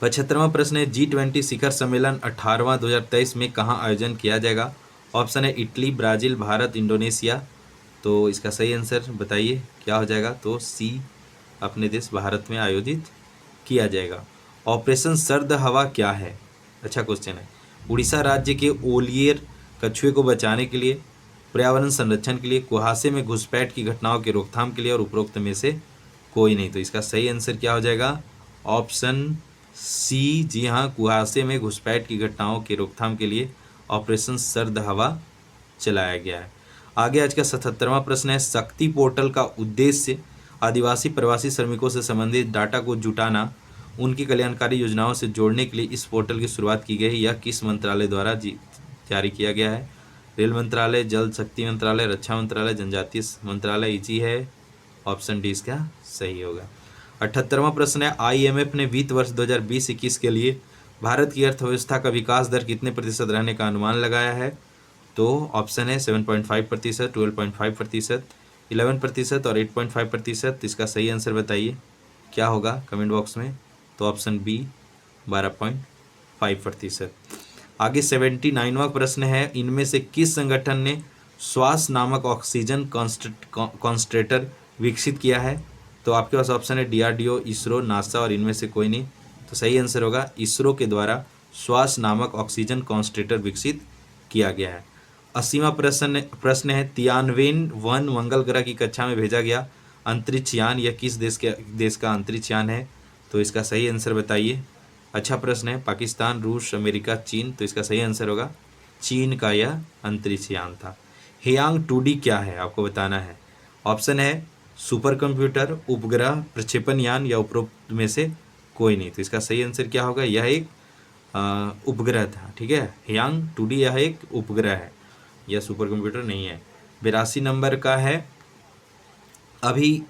75वां प्रश्न है, G20 शिखर सम्मेलन 18वां 2023 में कहाँ आयोजन किया जाएगा? ऑप्शन है इटली, ब्राज़ील, भारत, इंडोनेशिया। तो इसका सही आंसर बताइए क्या हो जाएगा? तो सी, अपने देश भारत में आयोजित किया जाएगा। ऑपरेशन सर्द हवा क्या है? अच्छा क्वेश्चन है। उड़ीसा राज्य के ओलियर कछुए को बचाने के लिए, पर्यावरण संरक्षण के लिए, कुहासे में घुसपैठ की घटनाओं की रोकथाम के लिए और उपरोक्त में से कोई नहीं। तो इसका सही आंसर क्या हो जाएगा? ऑप्शन सी, जी हाँ, कुहासे में घुसपैठ की घटनाओं की रोकथाम के लिए ऑपरेशन सर्द हवा चलाया गया है। आगे आज का 77वां प्रश्न है, शक्ति पोर्टल का उद्देश्य आदिवासी प्रवासी श्रमिकों से संबंधित डाटा को जुटाना उनकी कल्याणकारी योजनाओं से जोड़ने के लिए इस पोर्टल की शुरुआत की गई। यह किस मंत्रालय द्वारा जारी किया गया है? रेल मंत्रालय, जल शक्ति मंत्रालय, रक्षा मंत्रालय, जनजातीय मंत्रालय। इजी है, ऑप्शन डी इसका सही होगा। 78वां प्रश्न है, IMF ने वित्त वर्ष 2020-21 के लिए भारत की अर्थव्यवस्था का विकास दर कितने प्रतिशत रहने का अनुमान लगाया है? तो ऑप्शन है 7.5%, 12.5%, 11% और 8.5%। इसका सही आंसर बताइए क्या होगा कमेंट बॉक्स में। तो ऑप्शन बी 12.5%। आगे 79वां प्रश्न है, इनमें से किस संगठन ने श्वास नामक ऑक्सीजन कॉन्सन्ट्रेटर विकसित किया है? तो आपके पास ऑप्शन है DRDO, इसरो, नासा और इनमें से कोई नहीं। तो सही आंसर होगा इसरो के द्वारा श्वास नामक ऑक्सीजन कॉन्सन्ट्रेटर विकसित किया गया है। 80वां प्रश्न है, तियानवेन-1 मंगल ग्रह की कक्षा में भेजा गया अंतरिक्ष यान यह किस देश का अंतरिक्ष यान है? तो इसका सही आंसर बताइए। अच्छा प्रश्न है, पाकिस्तान, रूस, अमेरिका, चीन। तो इसका सही आंसर होगा चीन का यह अंतरिक्ष यान था। हेयांग 2D क्या है आपको बताना है। ऑप्शन है सुपर कंप्यूटर, उपग्रह, प्रक्षेपण यान या उपरोक्त में से कोई नहीं। तो इसका सही आंसर क्या होगा? यह एक उपग्रह था। ठीक है, हेयांग 2D यह एक उपग्रह है, यह सुपर कंप्यूटर नहीं है। 82 नंबर का है, अभी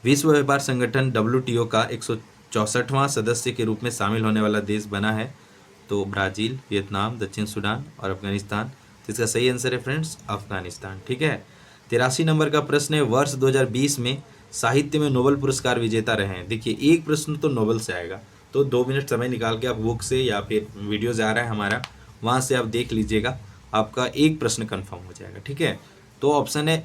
विश्व व्यापार संगठन WTO का 164वां सदस्य के रूप में शामिल होने वाला देश बना है। तो ब्राज़ील, वियतनाम, दक्षिण सूडान और अफगानिस्तान। तो इसका सही आंसर है फ्रेंड्स अफगानिस्तान। ठीक है। 83 नंबर का प्रश्न है, वर्ष 2020 में साहित्य में नोबेल पुरस्कार विजेता रहे हैं। देखिए एक प्रश्न तो नोबेल से आएगा, तो 2 मिनट समय निकाल के आप बुक से या फिर वीडियो जा रहा है हमारा, वहाँ से आप देख लीजिएगा, आपका एक प्रश्न कन्फर्म हो जाएगा। ठीक है। तो ऑप्शन है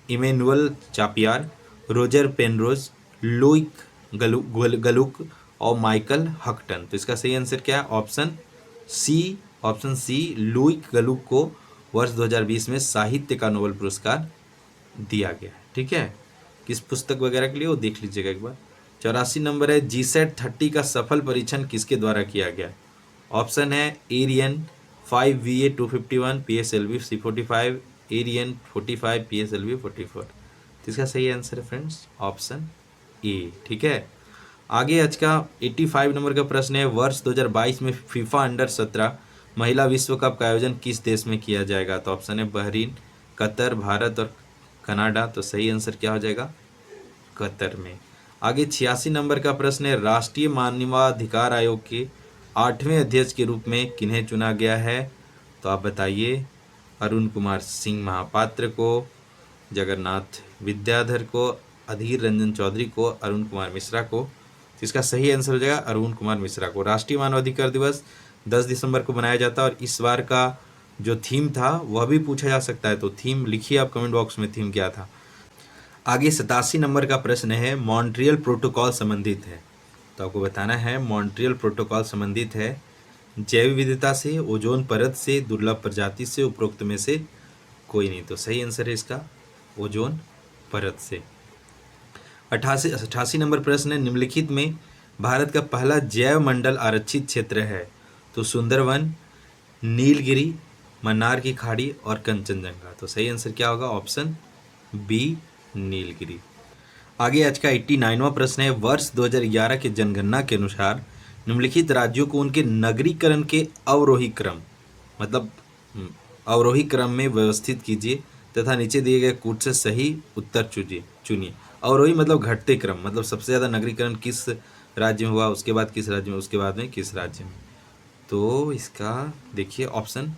इमैनुअल चापियर, रोजर पेनरोज, लुइक गलुक और माइकल हक्टन। तो इसका सही आंसर क्या है? ऑप्शन सी लुइक गलुक को वर्ष 2020 में साहित्य का नोबेल पुरस्कार दिया गया है। ठीक है, किस पुस्तक वगैरह के लिए वो देख लीजिएगा एक बार। 84 नंबर है, GSAT 30 का सफल परीक्षण किसके द्वारा किया गया? ऑप्शन है Ariane 5 VA 251 PSLV C45, Ariane 45 PSLV 44। तो इसका सही आंसर है फ्रेंड्स ऑप्शन ए। ठीक है। आगे आज का 85 नंबर का प्रश्न है, वर्ष 2022 में FIFA अंडर 17 महिला विश्व कप का आयोजन किस देश में किया जाएगा? तो ऑप्शन है बहरीन, कतर, भारत और कनाडा। तो सही आंसर क्या हो जाएगा? कतर में। आगे 86 नंबर का प्रश्न है, राष्ट्रीय मानवाधिकार आयोग के 8वें अध्यक्ष के रूप में किन्हें चुना गया है? तो आप बताइए। अरुण कुमार सिंह महापात्र को, जगन्नाथ विद्याधर को, अधीर रंजन चौधरी को, अरुण कुमार मिश्रा को। तो इसका सही आंसर हो जाएगा अरुण कुमार मिश्रा को। राष्ट्रीय मानवाधिकार दिवस 10 दिसंबर को मनाया जाता है और इस बार का जो थीम था वह भी पूछा जा सकता है। तो थीम लिखिए आप कमेंट बॉक्स में, थीम क्या था। आगे 87 नंबर का प्रश्न है, मॉन्ट्रियल प्रोटोकॉल संबंधित है। तो आपको बताना है मॉन्ट्रियल प्रोटोकॉल संबंधित है जैव विविधता से, ओजोन परत से, दुर्लभ प्रजाति से, उपरोक्त में से कोई नहीं। तो सही आंसर है इसका ओजोन परत से। 88 नंबर प्रश्न है, निम्नलिखित में भारत का पहला जैव मंडल आरक्षित क्षेत्र है? तो सुंदरवन, नीलगिरी, मन्नार की खाड़ी और कंचनजंगा। तो सही आंसर क्या होगा? Option B Nilgiri. आगे आज का 89वां प्रश्न है, वर्ष 2011 के जनगणना के अनुसार निम्नलिखित राज्यों को उनके नगरीकरण के अवरोही क्रम, मतलब अवरोही क्रम में व्यवस्थित कीजिए तथा नीचे दिए गए कूट से सही उत्तर चुनिए। अवरोही मतलब घटते क्रम, मतलब सबसे ज़्यादा नगरीकरण किस राज्य में हुआ, उसके बाद किस राज्य में, उसके बाद में किस राज्य में। तो इसका देखिए ऑप्शन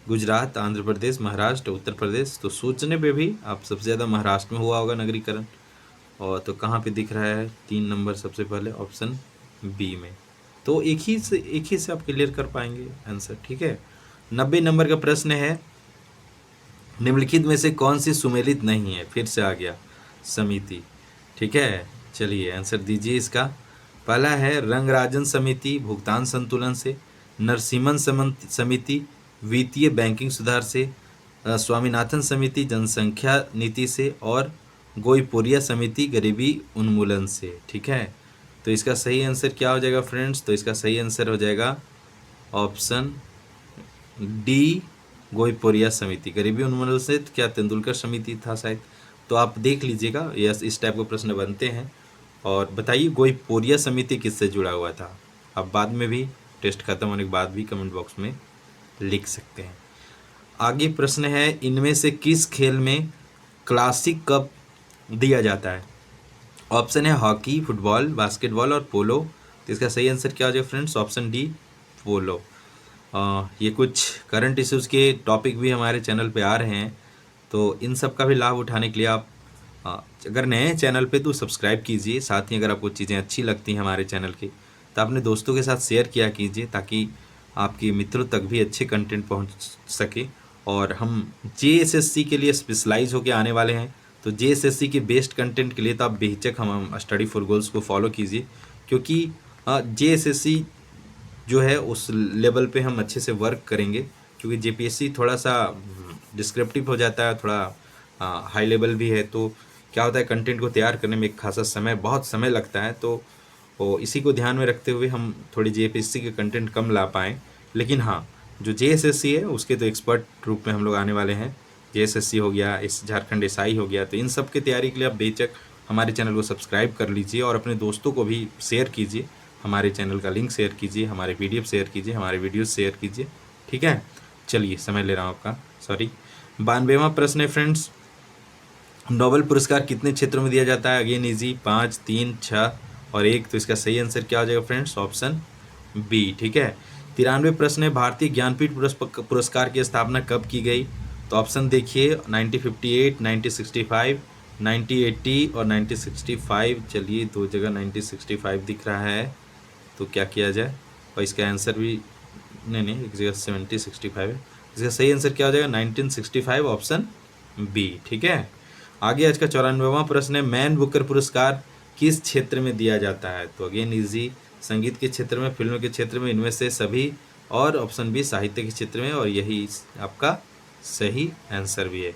गुजरात, आंध्र प्रदेश, महाराष्ट्र, उत्तर प्रदेश। तो सोचने पे भी आप सबसे ज़्यादा महाराष्ट्र में हुआ होगा नगरीकरण। और तो कहाँ पे दिख रहा है 3 नंबर सबसे पहले? ऑप्शन बी में। तो एक ही से आप क्लियर कर पाएंगे आंसर। ठीक है। 90 नंबर का प्रश्न है, निम्नलिखित में से कौन सी सुमेलित नहीं है? फिर से आ गया समिति। ठीक है, चलिए आंसर दीजिए इसका। पहला है रंगराजन समिति भुगतान संतुलन से, नरसिम्हन समिति वित्तीय बैंकिंग सुधार से, स्वामीनाथन समिति जनसंख्या नीति से और गोईपोरिया समिति गरीबी उन्मूलन से। ठीक है। तो इसका सही आंसर क्या हो जाएगा फ्रेंड्स? तो इसका सही आंसर हो जाएगा ऑप्शन डी गोईपोरिया समिति। गरीबी उन्मूलन से क्या तेंदुलकर समिति था शायद। तो आप देख लीजिएगा, यस इस टाइप के प्रश्न बनते हैं। और बताइए गोईपोरिया समिति किससे जुड़ा हुआ था। आप बाद में भी टेस्ट खत्म होने के बाद भी कमेंट बॉक्स में लिख सकते हैं। आगे प्रश्न है, इनमें से किस खेल में क्लासिक कप दिया जाता है। ऑप्शन है हॉकी, फुटबॉल, बास्केटबॉल और पोलो। तो इसका सही आंसर क्या हो जाएगा फ्रेंड्स, ऑप्शन डी पोलो। ये कुछ करंट इश्यूज़ के टॉपिक भी हमारे चैनल पे आ रहे हैं, तो इन सब का भी लाभ उठाने के लिए आप अगर नए हैं चैनल पे तो सब्सक्राइब कीजिए। साथ ही अगर आपको चीज़ें अच्छी लगती हैं हमारे चैनल की तो अपने दोस्तों के साथ शेयर किया कीजिए, ताकि आपके मित्रों तक भी अच्छे कंटेंट पहुंच सके। और हम JSSC के लिए स्पेशलाइज होकर आने वाले हैं, तो JSSC के बेस्ट कंटेंट के लिए तो आप बेहिचक हम स्टडी फॉर गोल्स को फॉलो कीजिए, क्योंकि JSSC जो है उस लेवल पे हम अच्छे से वर्क करेंगे। क्योंकि JPSC थोड़ा सा डिस्क्रिप्टिव हो जाता है, थोड़ा हाई लेवल भी है, तो क्या होता है कंटेंट को तैयार करने में एक खासा समय, बहुत समय लगता है। तो इसी को ध्यान में रखते हुए हम थोड़ी JPSC के कंटेंट कम ला पाएँ। लेकिन हाँ, जो JSSC है उसके तो एक्सपर्ट रूप में हम लोग आने वाले हैं। JSSC हो गया, इस झारखंड SI हो गया, तो इन सब की तैयारी के लिए आप बेशक हमारे चैनल को सब्सक्राइब कर लीजिए और अपने दोस्तों को भी शेयर कीजिए। हमारे चैनल का लिंक शेयर कीजिए, हमारे PDF शेयर कीजिए, हमारे वीडियो शेयर कीजिए। ठीक है, चलिए समय ले रहा हूँ आपका, सॉरी। 92वां प्रश्न है फ्रेंड्स, नोबेल पुरस्कार कितने क्षेत्रों में दिया जाता है। अगेन इजी, 5, 3, 6 और 1। तो इसका सही आंसर क्या हो जाएगा फ्रेंड्स, ऑप्शन बी। ठीक है, 93 प्रश्न है, भारतीय ज्ञानपीठ पुरस्कार की स्थापना कब की गई। तो ऑप्शन देखिए, 1958, 1965, 1980 और 1965। चलिए, दो जगह 1965 दिख रहा है, तो क्या किया जाए। और इसका आंसर भी नहीं, एक जगह 65 है। इसका सही आंसर क्या हो जाएगा, 1965, ऑप्शन बी। ठीक है, आगे आज का 94वां प्रश्न है, मैन बुकर पुरस्कार किस क्षेत्र में दिया जाता है। तो अगेन इजी, संगीत के क्षेत्र में, फिल्म के क्षेत्र में, इनमें से सभी, और ऑप्शन बी साहित्य के क्षेत्र में, और यही आपका सही आंसर भी है।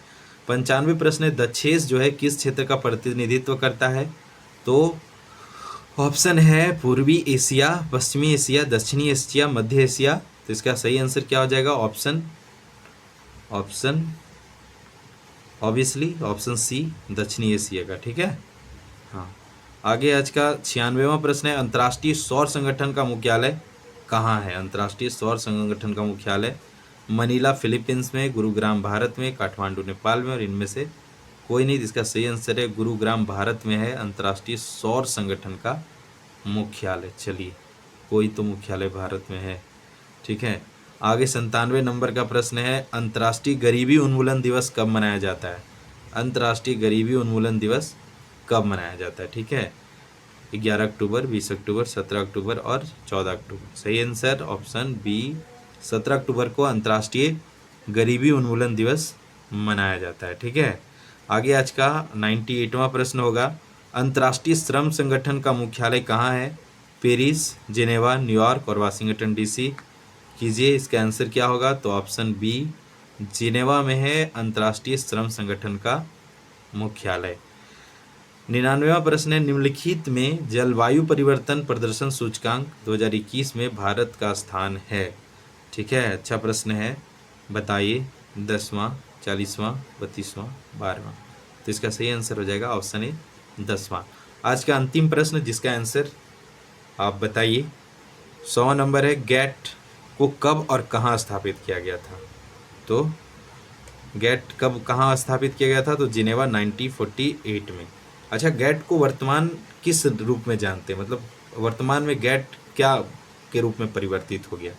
95 प्रश्न है, दक्षेस जो है किस क्षेत्र का प्रतिनिधित्व करता है। तो ऑप्शन है पूर्वी एशिया, पश्चिमी एशिया, दक्षिणी एशिया, मध्य एशिया। तो इसका सही आंसर क्या हो जाएगा, ऑप्शन ऑब्वियसली ऑप्शन सी, दक्षिणी एशिया का। ठीक है, हाँ। आगे आज का 96वां प्रश्न है, अंतर्राष्ट्रीय सौर संगठन का मुख्यालय कहाँ है। अंतर्राष्ट्रीय सौर संगठन का मुख्यालय मनीला फिलीपींस में, गुरुग्राम भारत में, काठमांडू नेपाल में, और इनमें से कोई नहीं। जिसका सही आंसर है गुरुग्राम भारत में है अंतर्राष्ट्रीय सौर संगठन का मुख्यालय। चलिए, कोई तो मुख्यालय भारत में है। ठीक है, आगे 97 नंबर का प्रश्न है, अंतर्राष्ट्रीय गरीबी उन्मूलन दिवस कब मनाया जाता है। अंतर्राष्ट्रीय गरीबी उन्मूलन दिवस कब मनाया जाता है। ठीक है, 11 अक्टूबर, 20 अक्टूबर, 17 अक्टूबर और 14 अक्टूबर। सही आंसर ऑप्शन बी, 17 अक्टूबर को अंतर्राष्ट्रीय गरीबी उन्मूलन दिवस मनाया जाता है। ठीक है, आगे आज का 98वां प्रश्न होगा, अंतर्राष्ट्रीय श्रम संगठन का मुख्यालय कहाँ है। पेरिस, जेनेवा, न्यूयॉर्क और वाशिंगटन DC। कीजिए, इसका आंसर क्या होगा। तो ऑप्शन बी, जेनेवा में है अंतर्राष्ट्रीय श्रम संगठन का मुख्यालय। 99वां प्रश्न है, निम्नलिखित में जलवायु परिवर्तन प्रदर्शन सूचकांक 2021 में भारत का स्थान है। ठीक है, अच्छा प्रश्न है, बताइए। 10वां, 40वां, 32वां, 12वां। तो इसका सही आंसर हो जाएगा ऑप्शन ए, 10वां। आज का अंतिम प्रश्न जिसका आंसर आप बताइए। 100 नंबर है, गैट को कब और कहाँ स्थापित किया गया था। तो गैट कब कहाँ स्थापित किया गया था। तो जिनेवा 1948 में। अच्छा, गैट को वर्तमान किस रूप में जानते हैं, मतलब वर्तमान में गैट क्या के रूप में परिवर्तित हो गया।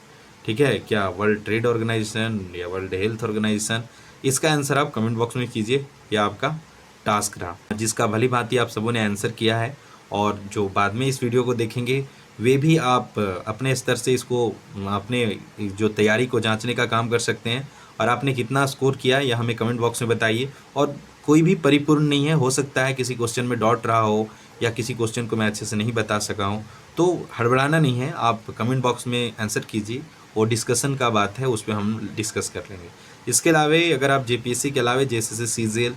ठीक है, क्या वर्ल्ड ट्रेड ऑर्गेनाइजेशन या वर्ल्ड हेल्थ ऑर्गेनाइजेशन। इसका आंसर आप कमेंट बॉक्स में कीजिए, या आपका टास्क रहा, जिसका भली भांति आप सबों ने आंसर किया है। और जो बाद में इस वीडियो को देखेंगे वे भी आप अपने स्तर से इसको अपने जो तैयारी को जांचने का काम कर सकते हैं। और आपने कितना स्कोर किया यह हमें कमेंट बॉक्स में बताइए। और कोई भी परिपूर्ण नहीं है, हो सकता है किसी क्वेश्चन में डाउट रहा हो या किसी क्वेश्चन को मैं अच्छे से नहीं बता सका हूँ, तो हड़बड़ाना नहीं है, आप कमेंट बॉक्स में आंसर कीजिए। वो डिस्कशन का बात है, उस पर हम डिस्कस कर लेंगे। इसके अलावा अगर आप JPSC के अलावा जैसे CGL,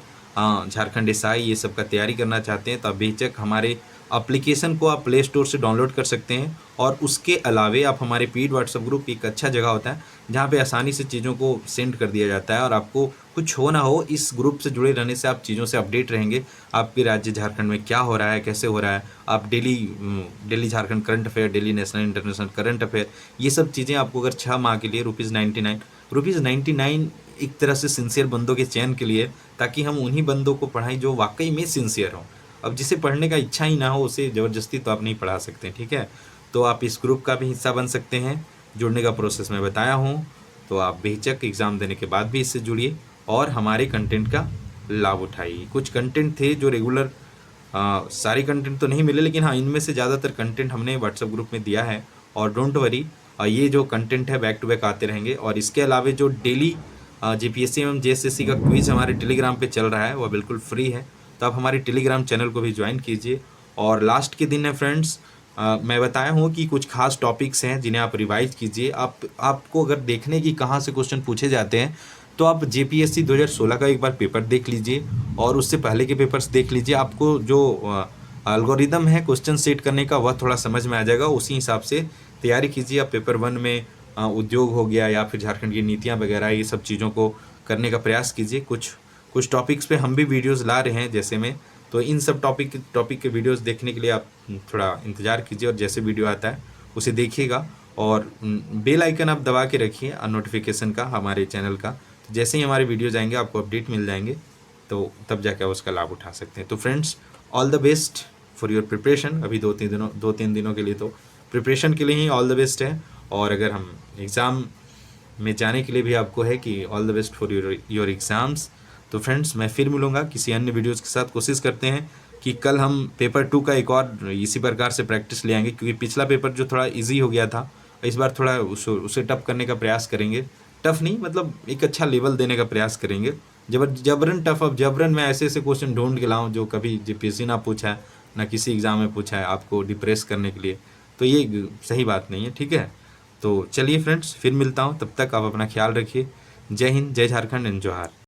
झारखंड SI ये सब का तैयारी करना चाहते हैं तो आप बेशक हमारे एप्लीकेशन को आप प्ले स्टोर से डाउनलोड कर सकते हैं। और उसके अलावे आप हमारे पेड व्हाट्सएप ग्रुप एक अच्छा जगह होता है जहाँ पे आसानी से चीज़ों को सेंड कर दिया जाता है, और आपको कुछ हो ना हो इस ग्रुप से जुड़े रहने से आप चीज़ों से अपडेट रहेंगे। आपके राज्य झारखंड में क्या हो रहा है, कैसे हो रहा है, आप daily Jharkhand current affair, daily national international current affair, ये सब चीज़ें आपको अगर 6 माह के लिए ₹99 एक तरह से सिंसियर बंदों के चयन के लिए, ताकि हम उन्हीं बंदों को पढ़ाएं जो वाकई में सिंसियर हों। अब जिसे पढ़ने का इच्छा ही ना हो उसे ज़बरदस्ती तो आप नहीं पढ़ा सकते, ठीक है। तो आप इस ग्रुप का भी हिस्सा बन सकते हैं। जुड़ने का प्रोसेस मैं बताया हूँ, तो आप बेहिचक एग्ज़ाम देने के बाद भी इससे जुड़िए और हमारे कंटेंट का लाभ उठाइए। कुछ कंटेंट थे जो रेगुलर, सारे कंटेंट तो नहीं मिले, लेकिन हाँ इनमें से ज़्यादातर कंटेंट हमने व्हाट्सएप ग्रुप में दिया है। और डोंट वरी, ये जो कंटेंट है बैक टू बैक आते रहेंगे। और इसके अलावा जो डेली जेपीएससी एवं जेएसएससी का क्विज हमारे टेलीग्राम पे चल रहा है वह बिल्कुल फ्री है, तो आप हमारे टेलीग्राम चैनल को भी ज्वाइन कीजिए। और लास्ट के दिन है फ्रेंड्स, मैं बताया हूँ कि कुछ खास टॉपिक्स हैं जिन्हें आप रिवाइज कीजिए। आपको अगर देखने की कहाँ से क्वेश्चन पूछे जाते हैं, तो आप जेपीएससी 2016 का एक बार पेपर देख लीजिए और उससे पहले के पेपर्स देख लीजिए। आपको जो एल्गोरिदम है क्वेश्चन सेट करने का वह थोड़ा समझ में आ जाएगा। उसी हिसाब से तैयारी कीजिए। आप पेपर 1 में उद्योग हो गया या फिर झारखंड की नीतियाँ वगैरह, ये सब चीज़ों को करने का प्रयास कीजिए। कुछ टॉपिक्स पे हम भी वीडियोज़ ला रहे हैं जैसे में, तो इन सब टॉपिक के वीडियोज़ देखने के लिए आप थोड़ा इंतज़ार कीजिए और जैसे वीडियो आता है उसे देखिएगा। और बेल आइकन आप दबा के रखिए नोटिफिकेशन का हमारे चैनल का, तो जैसे ही हमारे वीडियोज़ आएंगे आपको अपडेट मिल जाएंगे, तो तब जाकर उसका लाभ उठा सकते हैं। तो friends, all the best for your preparation. अभी 2-3 दिनों के लिए तो प्रिपरेशन के लिए ही ऑल द बेस्ट है। और अगर हम एग्ज़ाम में जाने के लिए भी आपको है कि all the best for your exams. तो फ्रेंड्स, मैं फिर मिलूँगा किसी अन्य वीडियोज़ के साथ। कोशिश करते हैं कि कल हम पेपर 2 का एक और इसी प्रकार से प्रैक्टिस ले आएंगे, क्योंकि पिछला पेपर जो थोड़ा इजी हो गया था, इस बार थोड़ा उसे टफ करने का प्रयास करेंगे। टफ नहीं, मतलब एक अच्छा लेवल देने का प्रयास करेंगे। जबरन टफ, अब जबरन मैं ऐसे ऐसे क्वेश्चन ढूंढ के लाऊं जो कभी जेपीएससी ना पूछा है, ना किसी एग्ज़ाम में पूछा है, आपको डिप्रेस करने के लिए, तो ये सही बात नहीं है, ठीक है। तो चलिए फ्रेंड्स, फिर मिलता हूँ, तब तक आप अपना ख्याल रखिए। जय हिंद, जय झारखंड एंड जोहार।